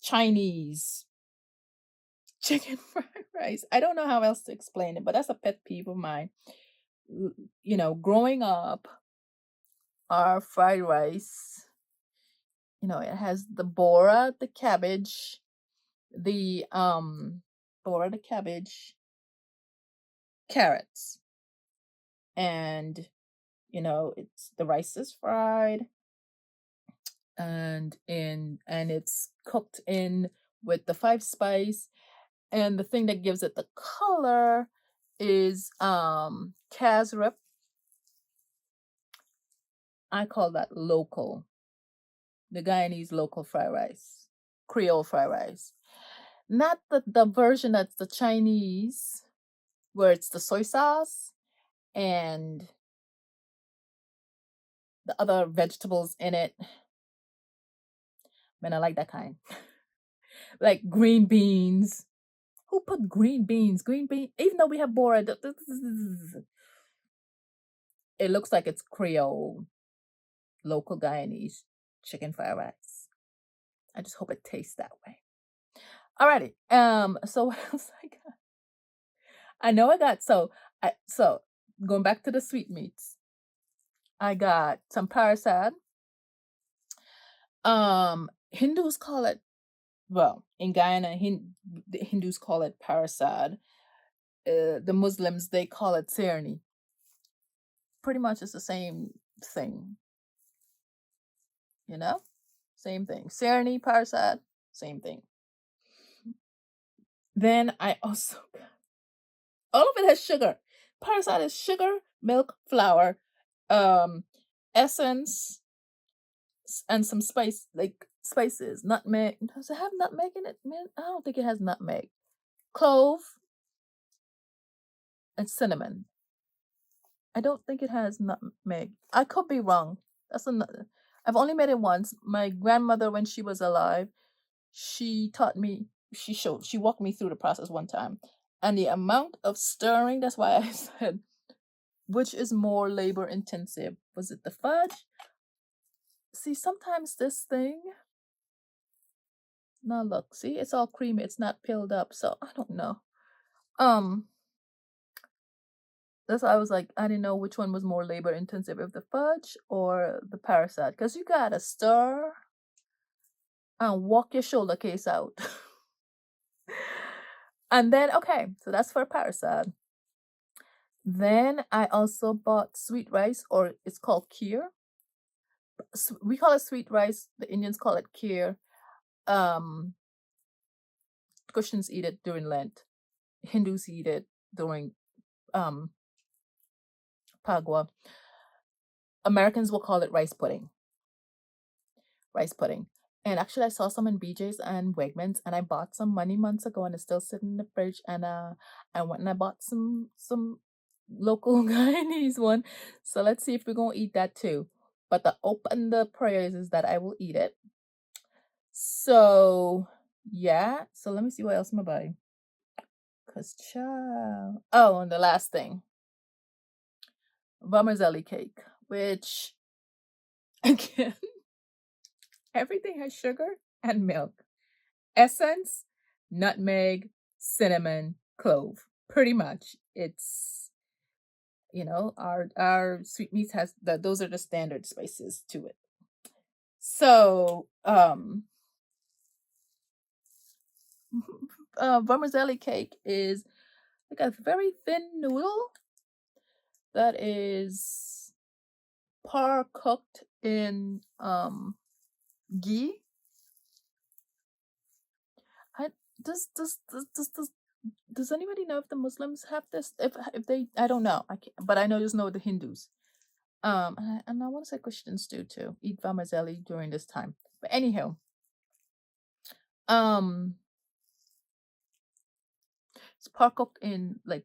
Chinese chicken fried rice. I don't know how else to explain it, but that's a pet peeve of mine. Growing up, our fried rice, it has the bora, the cabbage, the bora, the cabbage, carrots, and it's the rice is fried and it's cooked in with the 5 spice, and the thing that gives it the color is casrip. I call that local, the Guyanese local fried rice, Creole fried rice, not the version that's the Chinese where it's the soy sauce and the other vegetables in it. Man, I like that kind. Like green beans. Who put green beans? Green bean, even though we have bora, it looks like it's Creole, local Guyanese chicken fried rice. I just hope it tastes that way. Alrighty. So what else I got? I know I got so going back to the sweetmeats. I got some parasad. Hindus call it, well, in Guyana, the Hindus call it parasad. The Muslims, they call it serni. Pretty much it's the same thing. Same thing. Serni, parasad, same thing. Then I also got, all of it has sugar. Parasad is sugar, milk, flour, essence, and some spice, like spices, nutmeg. Does it have nutmeg in it, man? I don't think it has nutmeg. Clove, and cinnamon. I don't think it has nutmeg. I could be wrong. That's another. I've only made it once. My grandmother, when she was alive, she taught me. She walked me through the process one time, and the amount of stirring. That's why I said, which is more labor intensive? Was it the fudge? See, sometimes this thing. Now look, see, it's all creamy. It's not peeled up, so I don't know. Um, that's why I was like, I didn't know which one was more labor intensive, if the fudge or the parasite, because you gotta stir and walk your shoulder case out. And then, okay, so that's for parasite. Then I also bought sweet rice, or it's called kheer. We call it sweet rice. The Indians call it kheer. Um, Christians eat it during Lent. Hindus eat it during um Pagua. Americans will call it rice pudding. Rice pudding. And actually, I saw some in BJ's and Wegmans, and I bought some many months ago, and it's still sitting in the fridge. And I went and I bought some local Guyanese one. So let's see if we're gonna eat that too. But the hope and the prayers is that I will eat it. So yeah. So let me see what else I'm gonna buy. Cause child. Oh, and the last thing, vermicelli cake, which again, everything has sugar and milk. Essence, nutmeg, cinnamon, clove. Pretty much. It's our sweetmeats has that those are the standard spices to it. So vermicelli cake is like a very thin noodle that is par cooked in ghee. I does anybody know if the Muslims have this? If they, I don't know. I can't, but I just know the Hindus. And I want to say Christians do too. Eat vermicelli during this time. But anyhow, um, it's par cooked in like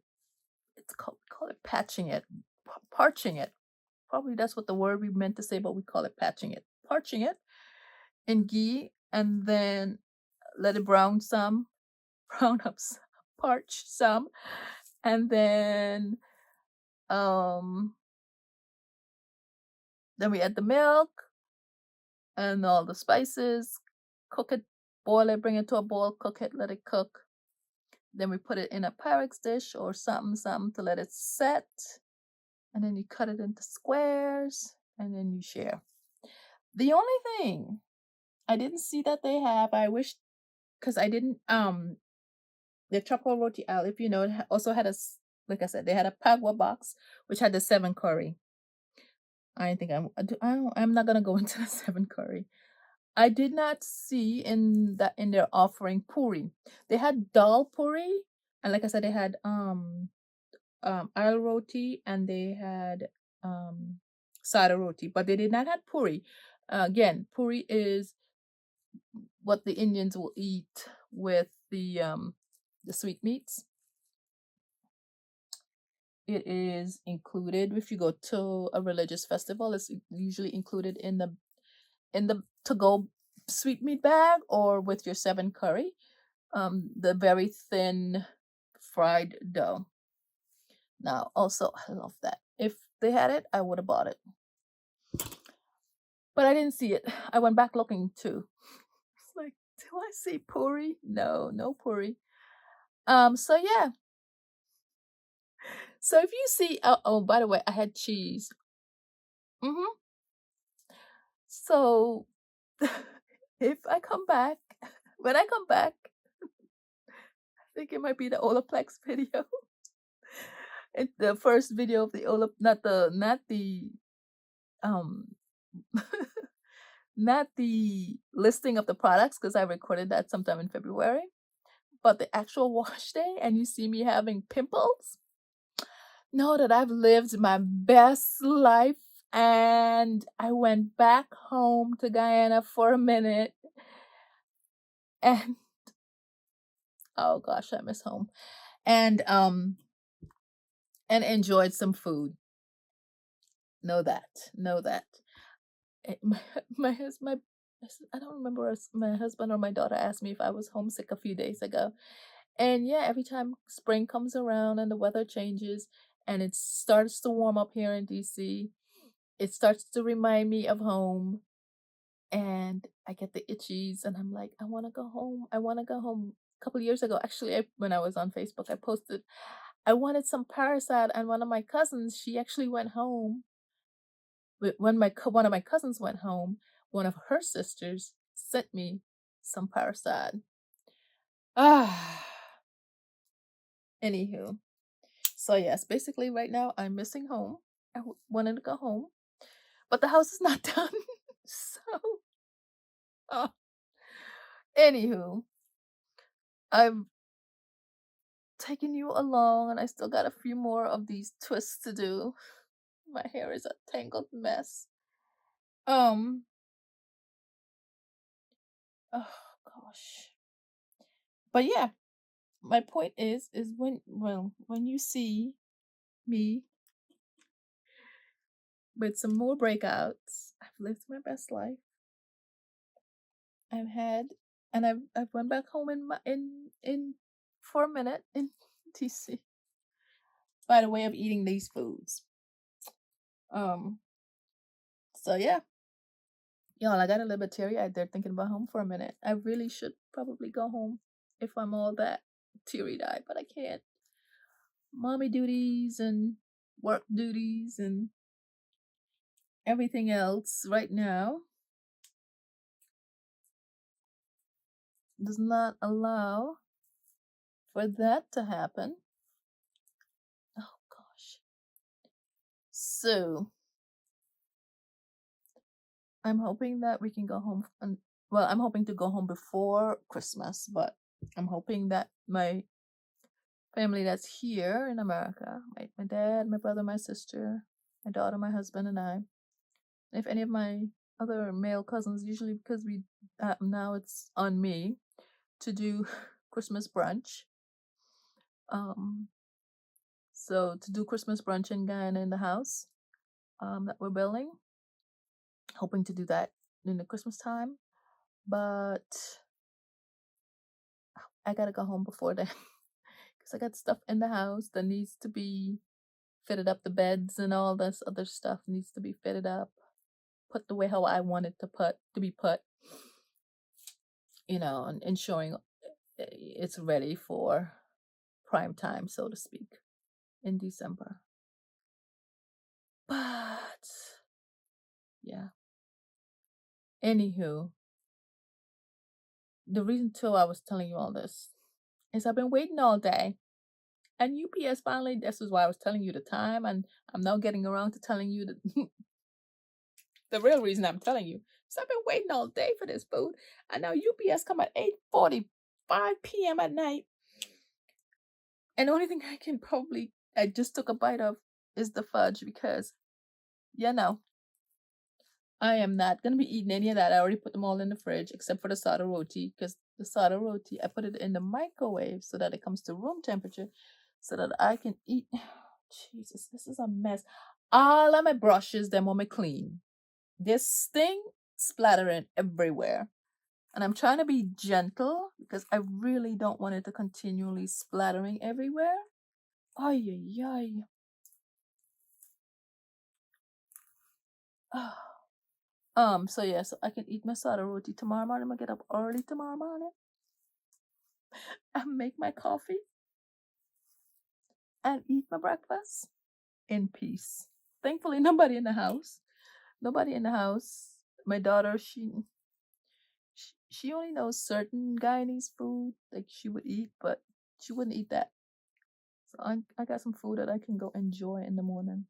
it's call it patching it, parching it. Probably that's what the word we meant to say, but we call it patching it, parching it in ghee, and then let it brown some, brown up, parch some, and um then we add the milk and all the spices, cook it, boil it, bring it to a boil, cook it, let it cook. Then we put it in a Pyrex dish or something to let it set. And then you cut it into squares and then you share. The only thing I didn't see that they have, I wish, because I didn't, the chocolate roti al, if you know, it also had like I said, they had a Pagua box, which had the 7 curry. I think I'm not gonna go into the 7 curry. I did not see in their offering puri. They had dal puri, and like I said, they had al roti, and they had sada roti, but they did not have puri. Again, puri is what the Indians will eat with the sweetmeats. It is included if you go to a religious festival. It's usually included in the to-go sweetmeat bag or with your 7 curry. The very thin fried dough. Now, also, I love that. If they had it, I would have bought it. But I didn't see it. I went back looking too. It's like, do I see puri? No, no puri. So yeah. So if you see, oh, by the way, I had cheese. Mm-hmm. So if I come back, when I come back, I think it might be the Olaplex video. It's the first video of the Olap, not the um not the listing of the products, because I recorded that sometime in February, but the actual wash day, and you see me having pimples. Know that I've lived my best life, and I went back home to Guyana for a minute, and oh gosh, I miss home. And and enjoyed some food. Know that. Know that. My my I don't remember if my husband or my daughter asked me if I was homesick a few days ago. And yeah, every time spring comes around and the weather changes and it starts to warm up here in DC, it starts to remind me of home, and I get the itchies and I'm like, I want to go home. I want to go home. A couple years ago, actually, when I was on Facebook, I posted I wanted some parasite, and one of my cousins, she actually went home. When one of my cousins went home, one of her sisters sent me some parasite. Ah, anywho. So yes, basically right now I'm missing home. Wanted to go home, but the house is not done. So, uh, anywho, I've taken you along, and I still got a few more of these twists to do. My hair is a tangled mess. Um, oh gosh, but yeah, my point is when you see me with some more breakouts, I've lived my best life. I've had, and I've went back home in for a minute in DC by the way of eating these foods. Um, so yeah, y'all, I got a little bit teary eyed there thinking about home for a minute. I really should probably go home if I'm all that teary eyed, but I can't. Mommy duties and work duties and everything else right now does not allow for that to happen. Oh gosh. So I'm hoping that we can go home and well, I'm hoping to go home before Christmas, but I'm hoping that my family that's here in America, my dad, my brother, my sister, my daughter, my husband, and I, if any of my other male cousins, usually because we now it's on me to do Christmas brunch. Um, so to do Christmas brunch in Guyana in the house that we're building, hoping to do that in the Christmas time, but I gotta go home before then because I got stuff in the house that needs to be fitted up. The beds and all this other stuff needs to be fitted up, put the way how I want it to be put, and ensuring it's ready for prime time, so to speak, in December. But yeah. Anywho, the reason too I was telling you all this is I've been waiting all day. And UPS finally, this is why I was telling you the time, and I'm now getting around to telling you the real reason I'm telling you. So I've been waiting all day for this food, and now UPS come at 8:45 p.m. at night. And the only thing I just took a bite of is the fudge because, you know, I am not going to be eating any of that. I already put them all in the fridge except for the sada roti because the sada roti, I put it in the microwave so that it comes to room temperature so that I can eat. Jesus, this is a mess. All of my brushes, them on me clean. This thing splattering everywhere. And I'm trying to be gentle because I really don't want it to continually splattering everywhere. Ay, ay, ay. So yeah, so I can eat my sada roti tomorrow morning. I'm gonna get up early tomorrow morning and make my coffee and eat my breakfast in peace. Thankfully, nobody in the house. Nobody in the house. My daughter, she only knows certain Guyanese food like she would eat, but she wouldn't eat that. So I got some food that I can go enjoy in the morning.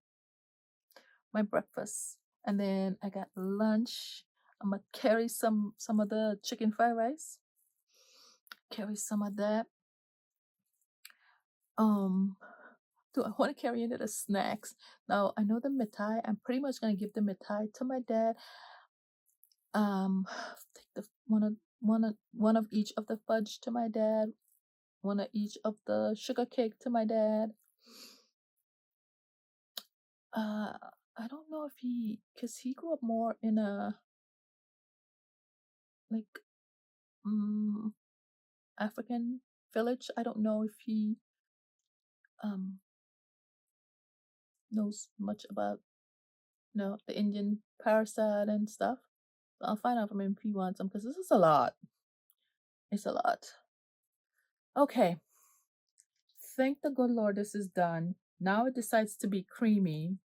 My breakfast, and then I got lunch. I'm gonna carry some of the chicken fried rice. Carry some of that. Do I want to carry any of the snacks? Now I know the mitai. I'm pretty much gonna give the mitai to my dad. Take the one of each of the fudge to my dad. One of each of the sugar cake to my dad. Uh, I don't know if because he grew up more in a like um African village. I don't know if he um knows much about the Indian parasite and stuff. So I'll find out from him if he wants them because this is a lot. It's a lot. Okay. Thank the good Lord this is done. Now it decides to be creamy.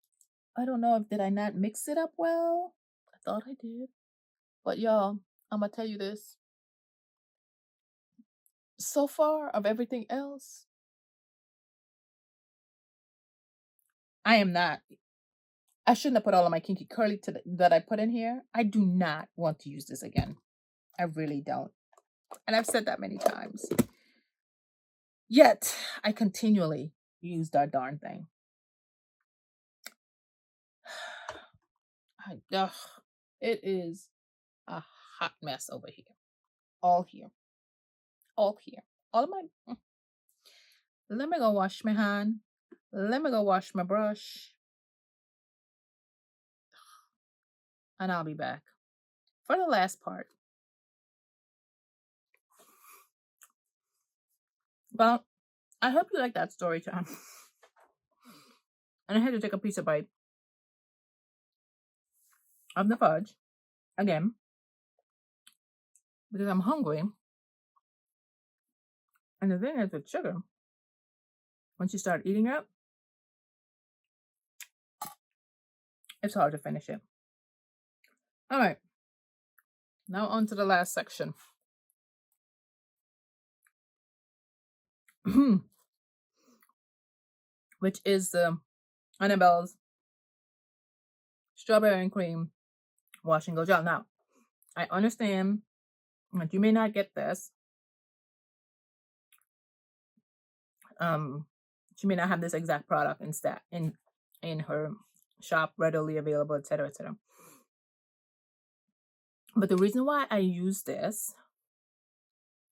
I don't know if did I not mix it up well. I thought I did. But y'all, I'm gonna tell you this. So far of everything else, I am not. I shouldn't have put all of my kinky curly that I put in here. I do not want to use this again. I really don't. And I've said that many times. Yet, I continually use that darn thing. It is a hot mess over here. All here. All here. All of my... Let me go wash my hand. Let me go wash my brush. And I'll be back for the last part. Well, I hope you like that story time. And I had to take a piece of bite of the fudge again because I'm hungry. And the thing is with sugar, once you start eating it, it's hard to finish it. All right. Now on to the last section. Which is the Annabelle's strawberry and cream wash and go gel. Now, I understand that you may not get this. She may not have this exact product in her shop readily available, etc., etc. But the reason why I use this,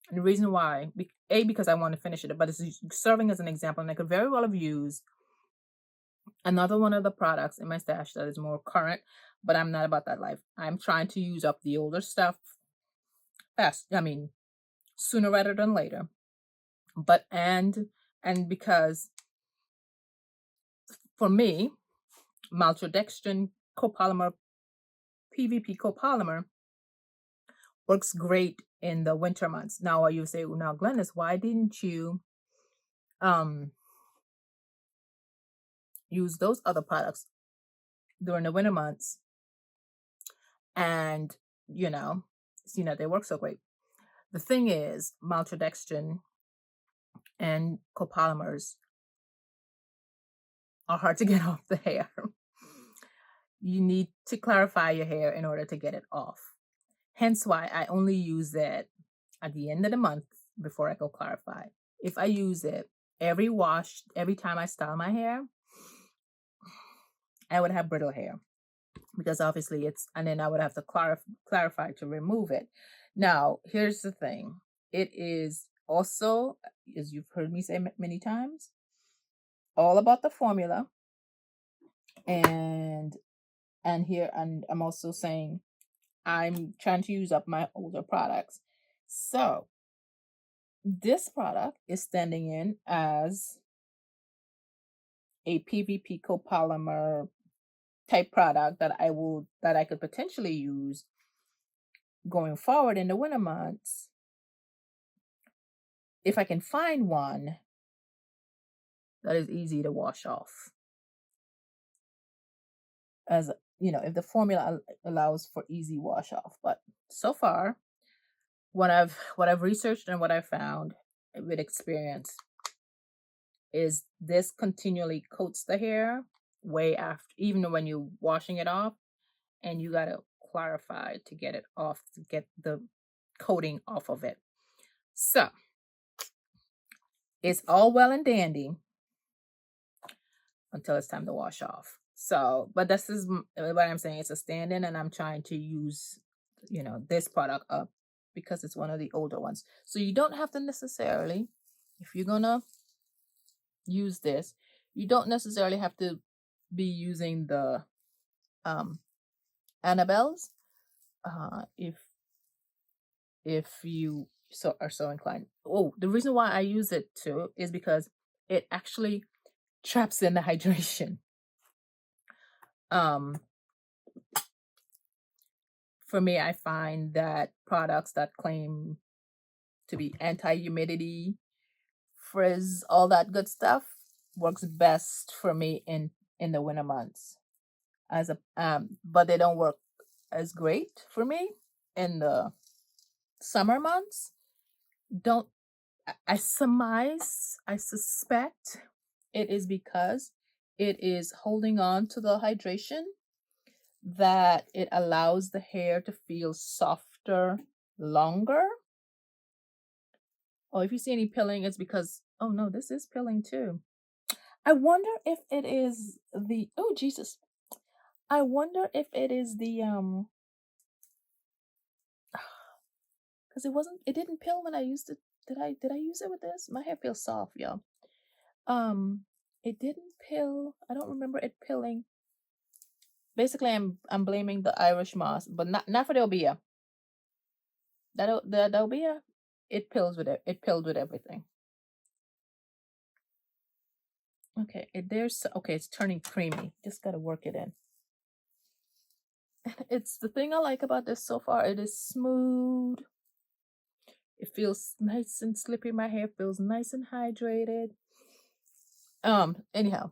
and the reason why, because I want to finish it, but it's serving as an example, and I could very well have used another one of the products in my stash that is more current, but I'm not about that life. I'm trying to use up the older stuff fast. I mean, sooner rather than later. But and because for me, maltodextrin copolymer, PVP copolymer, works great in the winter months. Now you say, well, now Glennis, why didn't you use those other products during the winter months? And they work so great. The thing is, maltodextrin and copolymers are hard to get off the hair. You need to clarify your hair in order to get it off. Hence why I only use it at the end of the month before I go clarify. If I use it every time I style my hair, I would have brittle hair because obviously and then I would have to clarify to remove it. Now, here's the thing. It is also, as you've heard me say many times, all about the formula. And I'm also saying I'm trying to use up my older products. So this product is standing in as a PVP copolymer type product that I could potentially use going forward in the winter months if I can find one that is easy to wash off. As if the formula allows for easy wash off. But so far, what I've researched and what I've found with experience is this continually coats the hair way after, even when you're washing it off, and you gotta clarify to get it off, to get the coating off of it. So it's all well and dandy until it's time to wash off. So, but this is what I'm saying. It's a stand-in, and I'm trying to use, this product up because it's one of the older ones. So you don't have to necessarily, if you're gonna use this, you don't necessarily have to be using the Annabelle's, if you are so inclined. Oh, the reason why I use it too is because it actually traps in the hydration. Um, for me, I find that products that claim to be anti-humidity, frizz, all that good stuff works best for me in the winter months. As a but they don't work as great for me in the summer months. Don't I surmise, I suspect it is because it is holding on to the hydration, that it allows the hair to feel softer longer. Oh, if you see any pilling, it's because, oh no, this is pilling too. I wonder if it is the, oh Jesus. I wonder if it is the because it didn't pill when I used it. Did I use it with this? My hair feels soft, y'all. It didn't pill. I don't remember it pilling. Basically, I'm blaming the Irish moss, but not for the Obia. The Obia, it pills with it. It pilled with everything. Okay, it's turning creamy. Just gotta work it in. It's the thing I like about this so far. It is smooth. It feels nice and slippy. My hair feels nice and hydrated. Anyhow,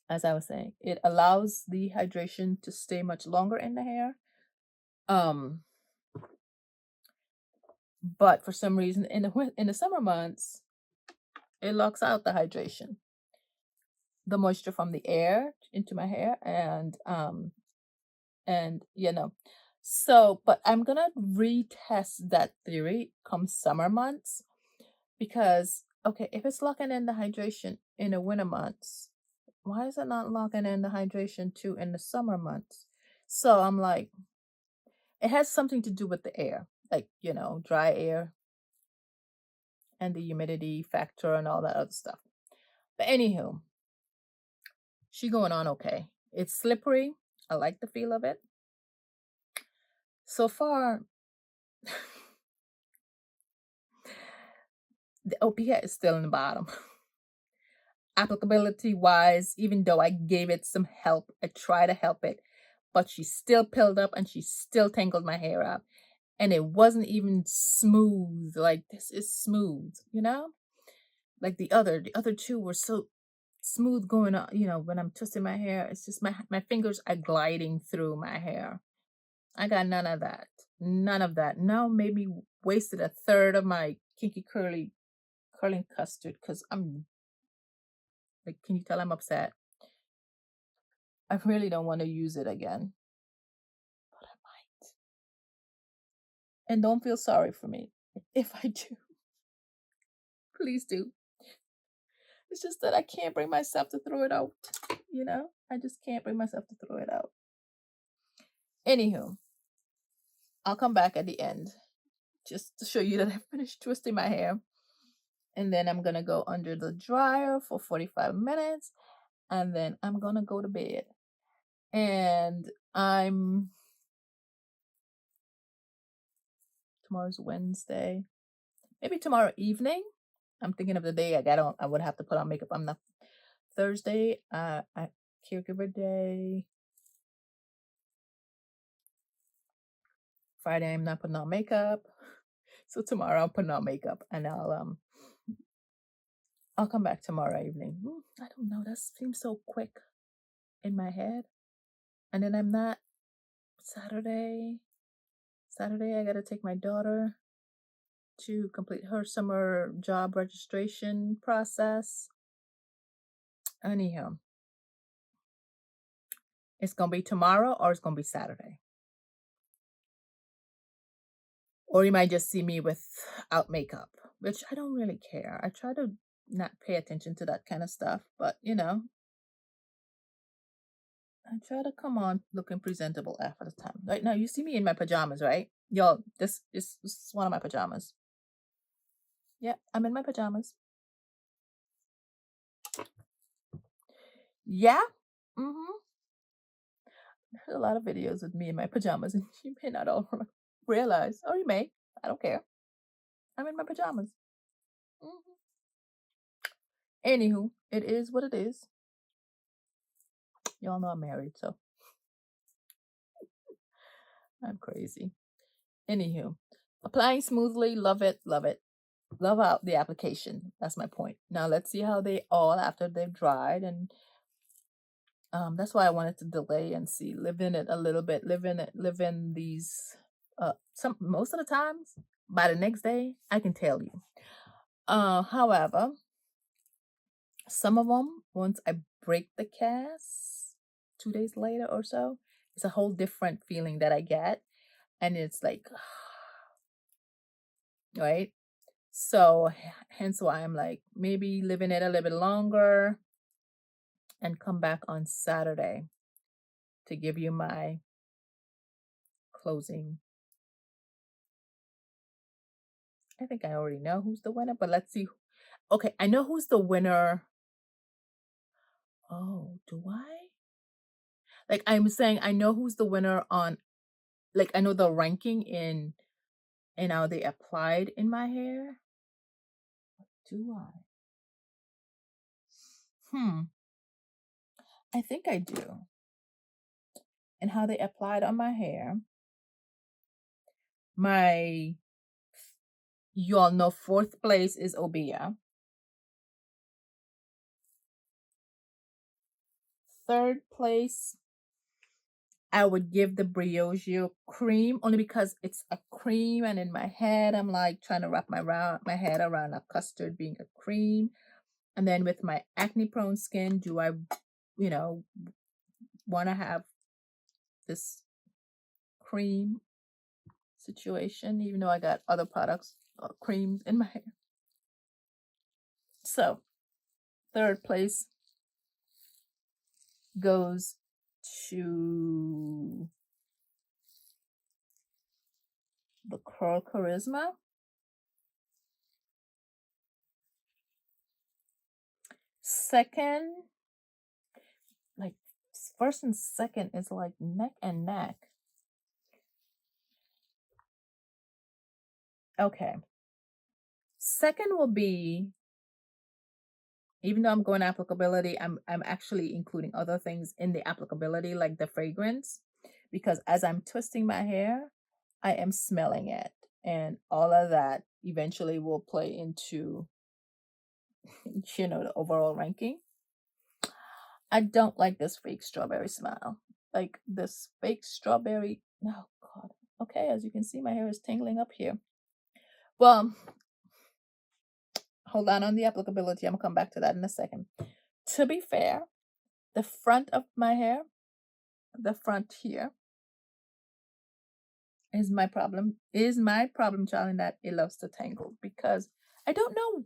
as I was saying, it allows the hydration to stay much longer in the hair. But for some reason in the summer months, it locks out the hydration, the moisture from the air into my hair, and so, but I'm gonna retest that theory come summer months, because okay, if it's locking in the hydration in the winter months, why is it not locking in the hydration too in the summer months? So I'm like, it has something to do with the air, like, dry air and the humidity factor and all that other stuff. But anywho, she going on okay. It's slippery. I like the feel of it. So far, the opiate is still in the bottom. Applicability wise, even though I gave it some help, I try to help it, but she still pilled up and she still tangled my hair up. And it wasn't even smooth. Like, this is smooth, Like the other two were so smooth going on, when I'm twisting my hair. It's just my fingers are gliding through my hair. I got none of that. None of that. Now maybe wasted a third of my kinky curling custard, because I'm like, can you tell I'm upset? I really don't want to use it again, but I might. And don't feel sorry for me if I do. Please do. It's just that I can't bring myself to throw it out. I just can't bring myself to throw it out. Anywho, I'll come back at the end just to show you that I finished twisting my hair. And then I'm going to go under the dryer for 45 minutes. And then I'm going to go to bed. And tomorrow's Wednesday. Maybe tomorrow evening. I'm thinking of the day I would have to put on makeup. I'm not Thursday, caregiver day. Friday, I'm not putting on makeup. So tomorrow I'm putting on makeup, and I'll come back tomorrow evening. I don't know. That seems so quick in my head. And then I'm not Saturday. I gotta take my daughter to complete her summer job registration process. Anyhow, it's gonna be tomorrow or it's gonna be Saturday. Or you might just see me without makeup, which I don't really care. I try to not pay attention to that kind of stuff, but I try to come on looking presentable after the time. Right now, you see me in my pajamas, right? Y'all, this is one of my pajamas. Yeah, I'm in my pajamas. Yeah, Mm-hmm. There's a lot of videos with me in my pajamas, and you may not all realize, or you may. I don't care. I'm in my pajamas. Hmm. Anywho, it is what it is. Y'all know I'm married, so I'm crazy. Anywho, applying smoothly, love it, love it. Love out the application. That's my point. Now let's see how they all after they've dried, and that's why I wanted to delay and see, live in it a little bit, live in these. Some most of the times by the next day I can tell you. However, some of them once I break the cast, 2 days later or so, it's a whole different feeling that I get, and it's like, right. So hence why I'm like maybe living it a little bit longer and come back on Saturday to give you my closing. I think I already know who's the winner, but let's see. Okay, I know who's the winner. Oh, do I? Like I'm saying, I know who's the winner on, like I know the ranking in how they applied in my hair. Do I? I think I do. And how they applied on my hair. My, you all know, fourth place is Obia. Third place, I would give the Brioche cream only because it's a cream, and in my head I'm like trying to wrap my head around a custard being a cream. And then with my acne prone skin, do I, you know, want to have this cream situation, even though I got other products, creams in my hair. So third place goes to the Curl Charisma. Second, like first and second is like neck and neck. Okay. Second will be, even though I'm going applicability, I'm actually including other things in the applicability, like the fragrance, because as I'm twisting my hair, I am smelling it, and all of that eventually will play into, the overall ranking. I don't like this fake strawberry smile. Like this fake strawberry. Oh God. Okay, as you can see, my hair is tangling up here. Well, hold on the applicability. I'm gonna come back to that in a second. To be fair, the front of my hair, the front here, is my problem. Is my problem child in that it loves to tangle, because I don't know.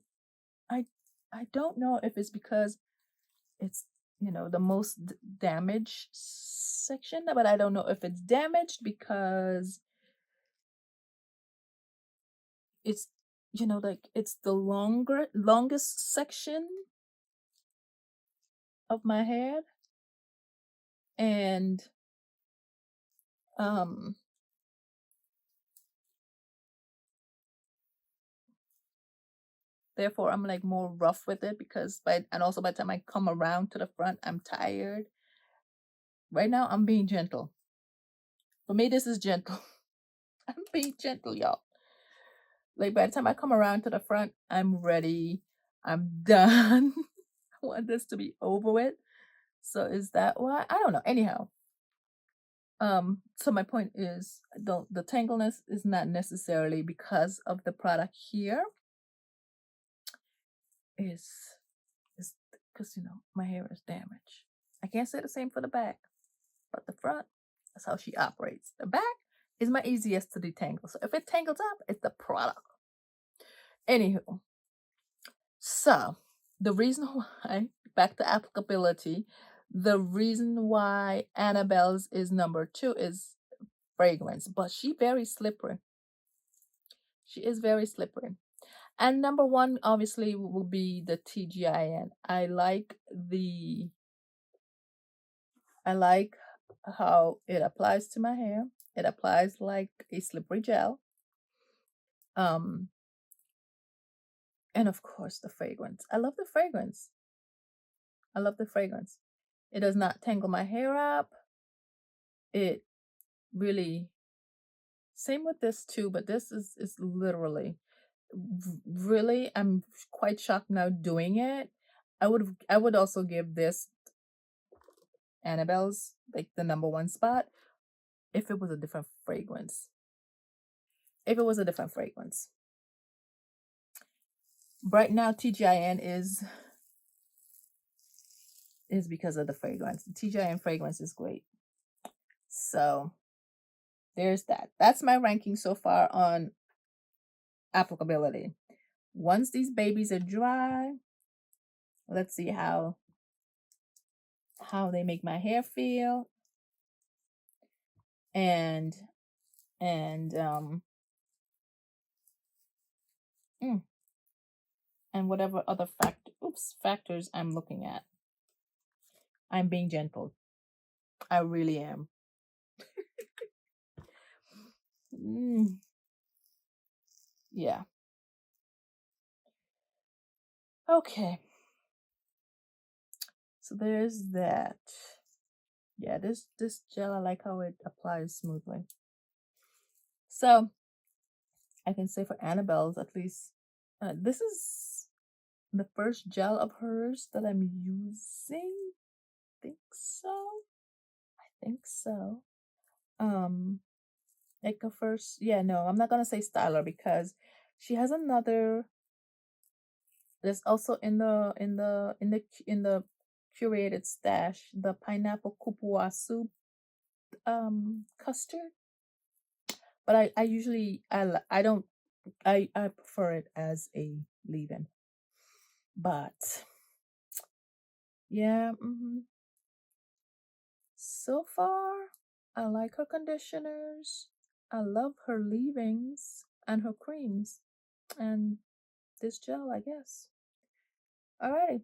I don't know if it's because it's, the most damaged section, but I don't know if it's damaged because it's, like it's the longest section of my hair, and um therefore I'm like more rough with it, because and also by the time I come around to the front, I'm tired. Right now I'm being gentle. For me, this is gentle. I'm being gentle, y'all. Like by the time I come around to the front, I'm ready. I'm done. I want this to be over with. So is that why? I don't know. Anyhow, so my point is, the tangleness is not necessarily because of the product here. Is because my hair is damaged. I can't say the same for the back, but the front, that's how she operates. The back is my easiest to detangle. So if it tangles up, it's the product. Anywho, so the reason why, back to applicability, the reason why Annabelle's is number 2 is fragrance, but she very slippery. She is very slippery. And number 1 obviously will be the TGIN. I like the I like how it applies to my hair. It applies like a slippery gel. Um, and of course the fragrance. I love the fragrance. I love the fragrance. It does not tangle my hair up. It really, same with this too, but this is literally really, I'm quite shocked now doing it. I would also give this Annabelle's like the #1 spot if it was a different fragrance. If it was a different fragrance. Right now TGIN is because of the fragrance. The TGIN fragrance is great. So there's that. That's my ranking so far on applicability. Once these babies are dry, let's see how they make my hair feel. And and whatever other factors I'm looking at. I'm being gentle. I really am. Yeah. Okay. So there's that. Yeah, this gel, I like how it applies smoothly. So I can say for Annabelle's, at least, this is the first gel of hers that I'm using. I think so. Like a first, yeah, no, I'm not gonna say styler because she has another. There's also in the curated stash the pineapple kupuasu custard, but I usually I don't I prefer it as a leave-in. But yeah, so far I like her conditioners. I love her leave-ins and her creams and this gel, I guess. Alrighty.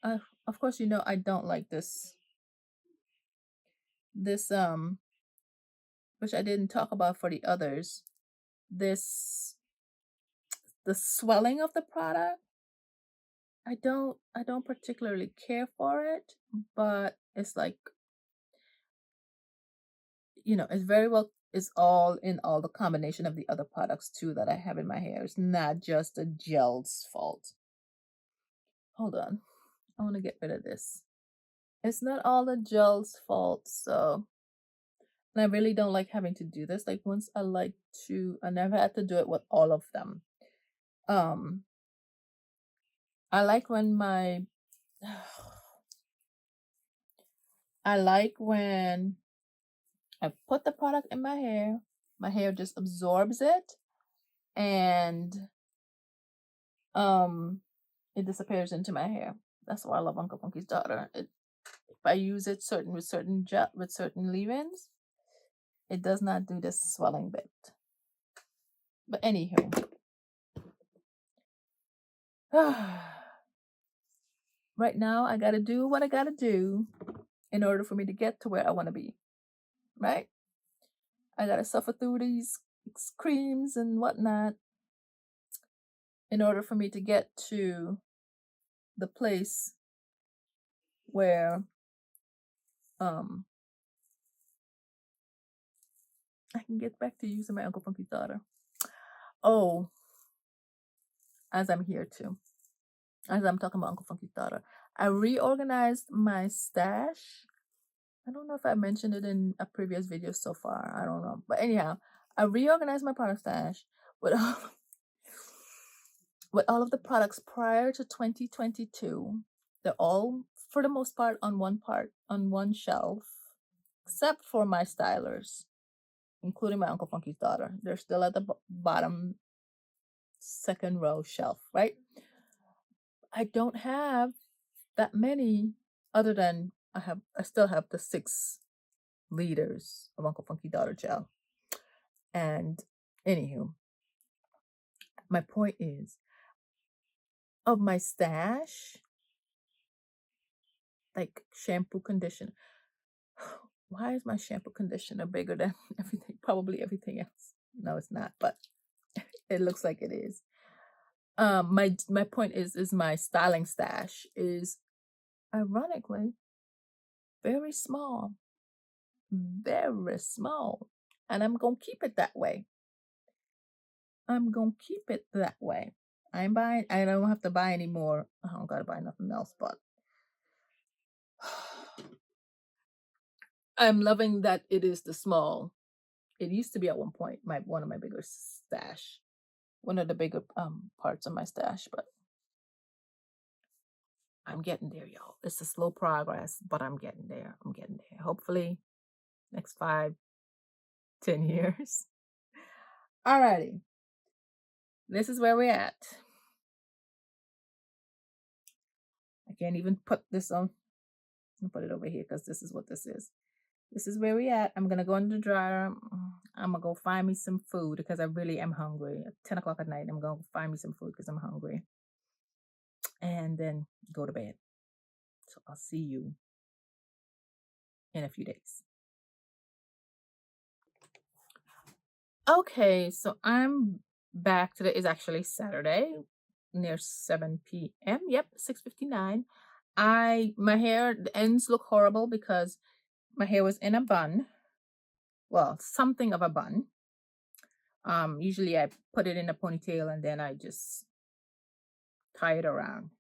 Uh, of course, I don't like this which I didn't talk about for the others. This the swelling of the product. I don't particularly care for it, but it's like, it's very well, it's all in all the combination of the other products too that I have in my hair. It's not just the gel's fault. Hold on. I want to get rid of this. It's not all the gel's fault, so, and I really don't like having to do this. Like once I never had to do it with all of them. I like when I like when I put the product in my hair just absorbs it, and it disappears into my hair. That's why I love Uncle Funky's Daughter. If I use it with certain leave-ins, it does not do this swelling bit. But anywho, right now I gotta do what I gotta do in order for me to get to where I want to be. Right? I gotta suffer through these creams and whatnot in order for me to get to the place where I can get back to using my Uncle Funky's Daughter. Oh, as I'm talking about Uncle Funky's Daughter, I reorganized my stash. I don't know if I mentioned it in a previous video so far. I don't know. But anyhow, I reorganized my product stash with all of the products prior to 2022. They're all, for the most part, on one shelf, except for my stylers, including my Uncle Funky's Daughter. They're still at the bottom second row shelf, right? I don't have that many, other than I still have the 6 liters of Uncle Funky Daughter gel. And anywho, my point is, of my stash, like shampoo, conditioner. Why is my shampoo conditioner bigger than everything? Probably everything else. No, it's not, but it looks like it is. My point is my styling stash is ironically very small, very small, and I'm gonna keep it that way. I'm gonna keep it that way. I ain't buying. I don't have to buy any more. I don't gotta buy nothing else, but I'm loving that it is the small. It used to be at one point one of my bigger stash, one of the bigger parts of my stash, but I'm getting there, y'all. It's a slow progress, but I'm getting there. I'm getting there. Hopefully, next 5, 10 years. Alrighty. This is where we're at. I can't even put this on. I'll put it over here because this is what this is. This is where we're at. I'm going to go in the dryer. I'm going to go find me some food because I really am hungry. At 10 o'clock at night, I'm going to find me some food because I'm hungry. And then go to bed. So I'll see you in a few days. Okay, so I'm back. Today is actually Saturday, near 7 p.m. Yep, 6:59. My hair, the ends look horrible because my hair was in a bun. Well, something of a bun. Usually I put it in a ponytail and then I just tie it around.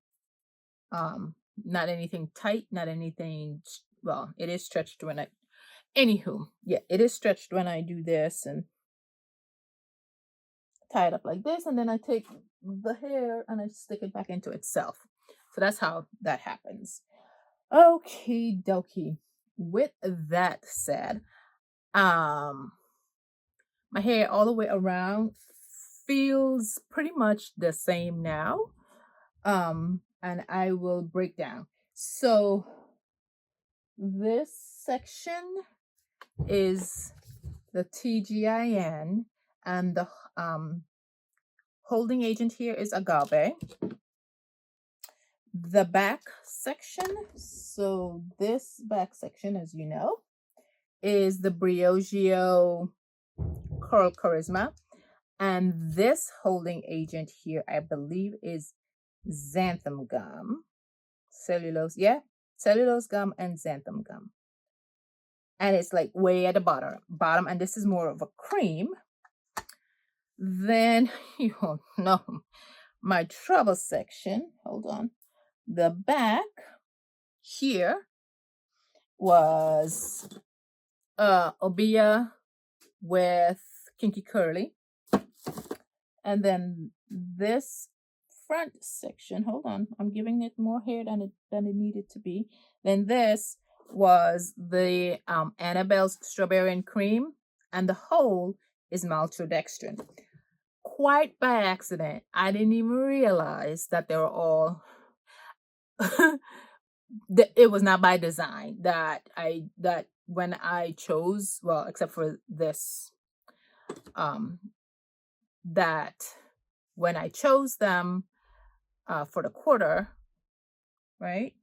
Not anything tight, not anything, well, it is stretched when anywho, yeah, it is stretched when I do this and tie it up like this, and then I take the hair and I stick it back into itself. So that's how that happens. Okie dokie. With that said, my hair all the way around feels pretty much the same now. And I will break down. So this section is the TGIN, and the holding agent here is agave. The back section, so this back section, as you know, is the Briogeo Curl Charisma. And this holding agent here, I believe, is xanthan gum. Cellulose, yeah, cellulose gum and xanthan gum. And it's like way at the bottom, and this is more of a cream. Then, you don't know, my trouble section, hold on. The back here was Obia with Kinky Curly. And then this front section, hold on, I'm giving it more hair than it needed to be. Then this was the Annabelle's Strawberry and Cream, and the whole is maltodextrin. Quite by accident, I didn't even realize that they were all it was not by design that when I chose, well, except for this, that when I chose them for the quarter, right?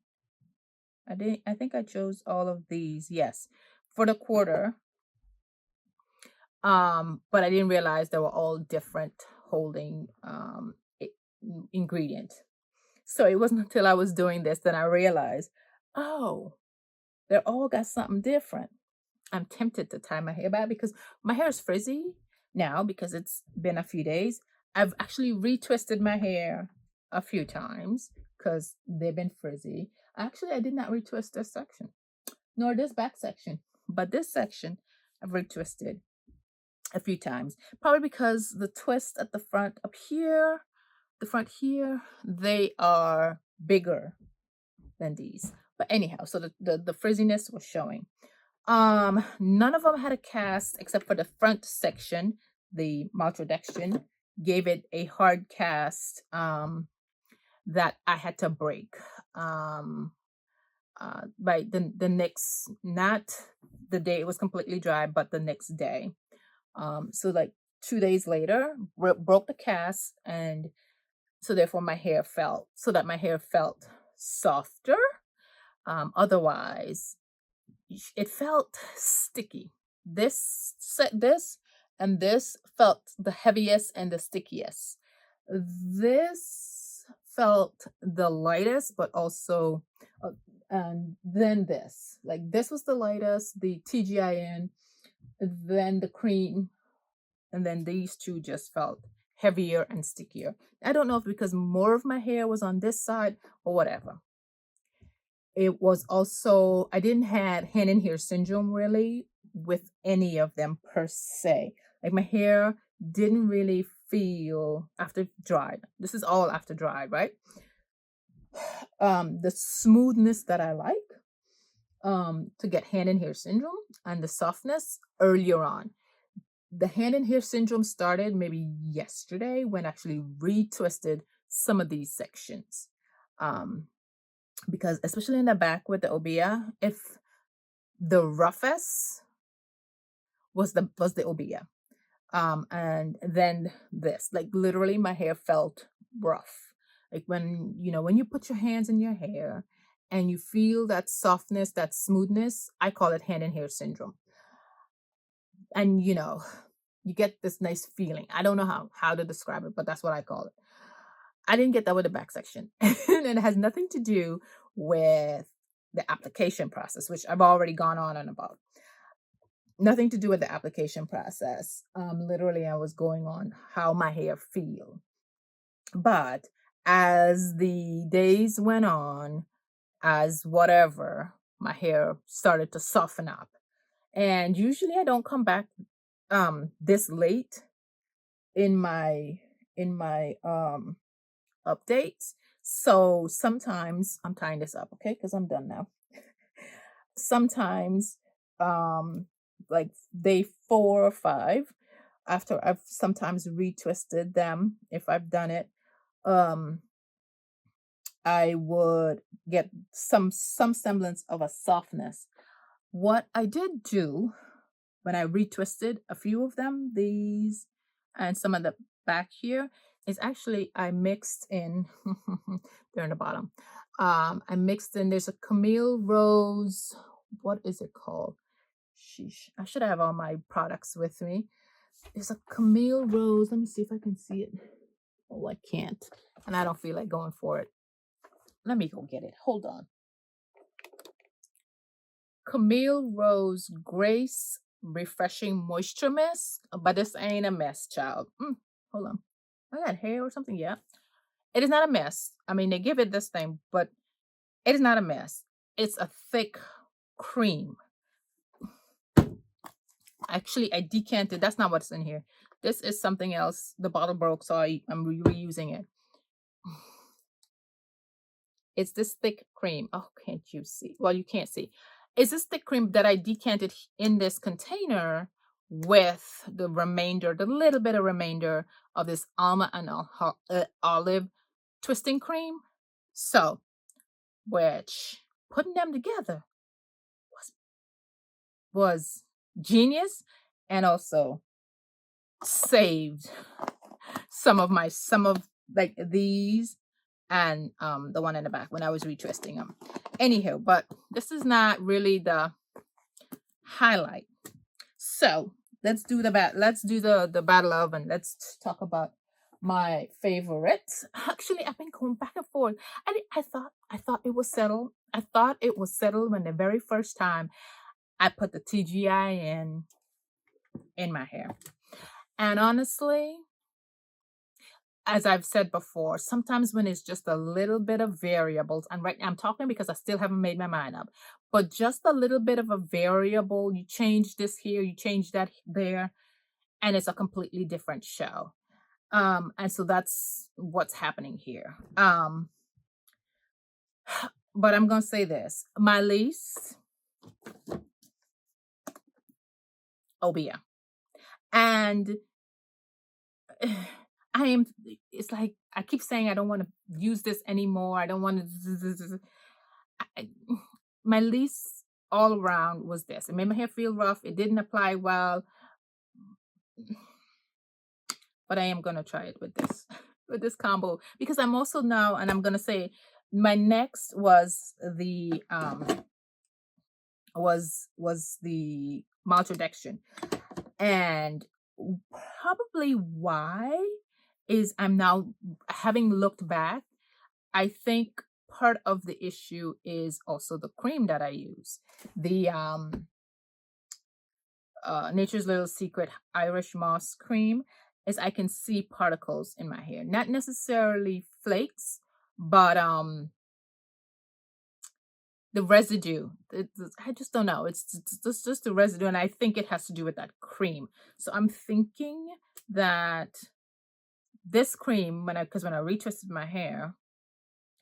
I think I chose all of these, yes, for the quarter. But I didn't realize they were all different holding ingredient. So it wasn't until I was doing this that I realized, oh, they're all got something different. I'm tempted to tie my hair back because my hair is frizzy now because it's been a few days. I've actually retwisted my hair a few times because they've been frizzy. Actually, I did not retwist this section, nor this back section, but this section I've retwisted a few times, probably because the twist at the front up here, the front here, they are bigger than these. But anyhow, so the frizziness was showing. None of them had a cast except for the front section. The maltodextrin gave it a hard cast that I had to break by the next, not the day it was completely dry, but the next day. So like 2 days later, broke the cast, and So therefore my hair felt, so that my hair felt softer. Otherwise, it felt sticky. This and this felt the heaviest and the stickiest. This felt the lightest, but also, uh, and then this, like this was the lightest, the TGIN, then the cream, and then these two just felt heavier and stickier. I don't know if because more of my hair was on this side or whatever. It was also, I didn't have hand and hair syndrome really with any of them per se. Like my hair didn't really feel after dried. This is all after dried, right? The smoothness that I like to get hand and hair syndrome and the softness earlier on. The hand and hair syndrome started maybe yesterday when I actually retwisted some of these sections. Because especially in the back with the obia, if the roughest was the obia. And then this, like literally my hair felt rough. Like when, when you put your hands in your hair and you feel that softness, that smoothness, I call it hand and hair syndrome. And you get this nice feeling. I don't know how to describe it, but that's what I call it. I didn't get that with the back section. And it has nothing to do with the application process, which I've already gone on and about. Nothing to do with the application process. Literally, I was going on how my hair feel. But as the days went on, as whatever, my hair started to soften up. And usually I don't come back this late in my updates. So sometimes I'm tying this up, okay? Because I'm done now. Sometimes like day 4 or 5, after I've sometimes retwisted them, if I've done it, I would get some semblance of a softness. What I did do when I retwisted a few of them, these and some of the back here, is actually I mixed in, they're in the bottom. I mixed in, there's a Camille Rose, what is it called? Sheesh, I should have all my products with me. There's a Camille Rose, let me see if I can see it. Oh, I can't, and I don't feel like going for it. Let me go get it, hold on. Camille Rose Grace Refreshing Moisture Mist, but this ain't a mist, child. Hold on. I got hair or something. Yeah. It is not a mist. I mean, they give it this thing, but it is not a mist. It's a thick cream. Actually, I decanted. That's not what's in here. This is something else. The bottle broke, so I'm reusing it. It's this thick cream. Oh, can't you see? Well, you can't see. It's this thick cream that I decanted in this container with the remainder, the little bit of remainder of this almond and olive twisting cream. So, which putting them together was genius, and also saved some of like these and the one in the back when I was retwisting them. Anywho, but this is not really the highlight. So let's do the battle of, and let's talk about my favorites. Actually, I've been going back and forth. I thought it was settled. I thought it was settled when the very first time I put the TGI in my hair. And honestly, as I've said before, sometimes when it's just a little bit of variables, and right now I'm talking because I still haven't made my mind up, but just a little bit of a variable, you change this here, you change that there, and it's a completely different show. And so that's what's happening here. But I'm gonna say this, my least, obia. And it's like, I keep saying I don't want to use this anymore. I don't want to, my least all around was this. It made my hair feel rough. It didn't apply well, but I am going to try it with this. with this combo, because I'm also now, and I'm gonna say my next was the maltodextrin. And probably why is, I'm now, having looked back, I think part of the issue is also the cream that I use. The Nature's Little Secret Irish Moss cream, is I can see particles in my hair. Not necessarily flakes, but the residue. I just don't know. It's just the residue, and I think it has to do with that cream. So I'm thinking that this cream, because when I retwisted my hair,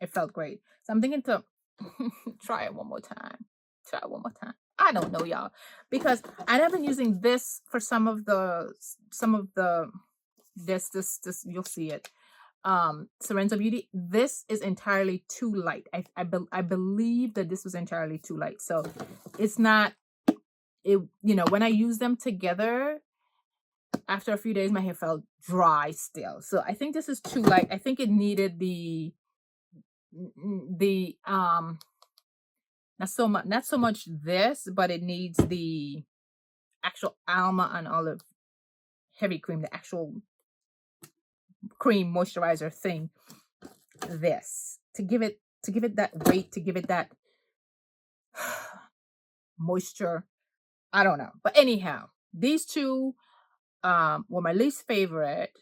it felt great. So I'm thinking to try it one more time. Try it one more time. I don't know, y'all, because I have been using this for some of the this you'll see it. Sorrento Beauty. This is entirely too light. I believe that this was entirely too light. So it's not it. You know, when I use them together, after a few days, my hair felt dry still. So I think this is too light. I think it needed the not so much this, but it needs the actual almond and olive heavy cream, the actual cream moisturizer thing. This to give it that weight, to give it that moisture. I don't know, but anyhow, these two were my least favorite.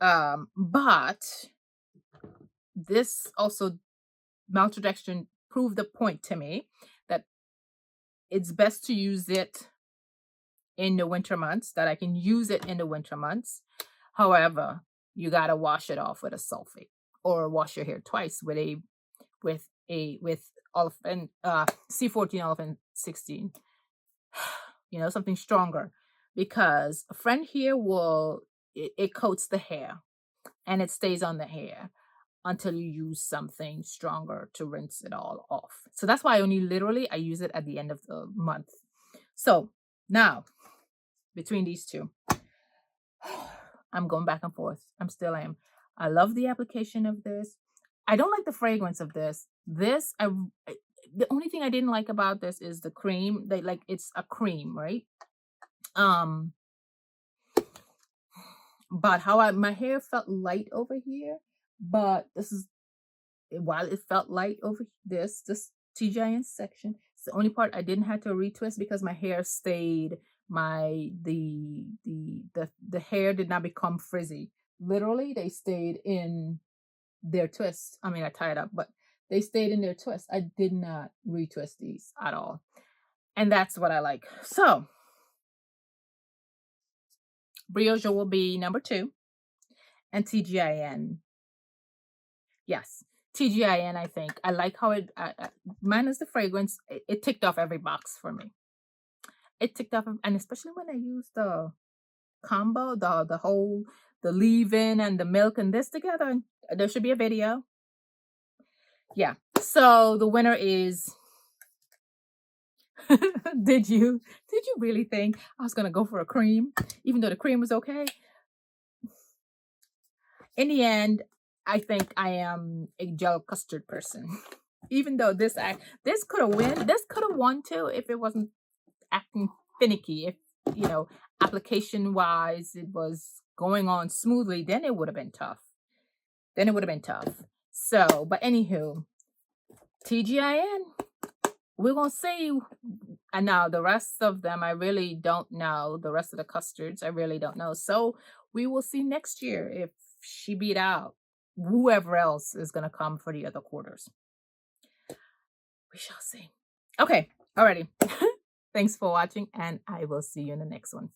But this also, maltodextrin, proved the point to me that it's best to use it in the winter months, that I can use it in the winter months. However, you got to wash it off with a sulfate, or wash your hair twice with olefin C14 olefin 16, you know, something stronger, because a friend here it coats the hair and it stays on the hair until you use something stronger to rinse it all off. So that's why I use it at the end of the month. So now, between these two, I'm going back and forth. I love the application of this. I don't like the fragrance of this. The only thing I didn't like about this is the cream. It's a cream, right? But my hair felt light over here, but while it felt light over this TGIN section, it's the only part I didn't have to retwist, because my hair stayed, the hair did not become frizzy. Literally, they stayed in their twist. I mean, I tied up, but they stayed in their twist. I did not retwist these at all. And that's what I like. So Brioche will be number 2. And TGIN. Yes. TGIN, I think. I like how it, minus the fragrance, it ticked off every box for me. It ticked off, and especially when I used the combo, the leave-in and the milk and this together. There should be a video. Yeah. So the winner is did you really think I was gonna go for a cream, even though the cream was okay? In the end, I think I am a gel custard person. Even though this could have won too if it wasn't acting finicky. If, you know, application wise it was going on smoothly, then it would have been tough. So, but anywho, TGIN, we're gonna see. And now the rest of them, I really don't know. The rest of the custards, I really don't know. So we will see next year if she beat out whoever else is gonna come for the other quarters. We shall see. Okay, alrighty. Thanks for watching, and I will see you in the next one.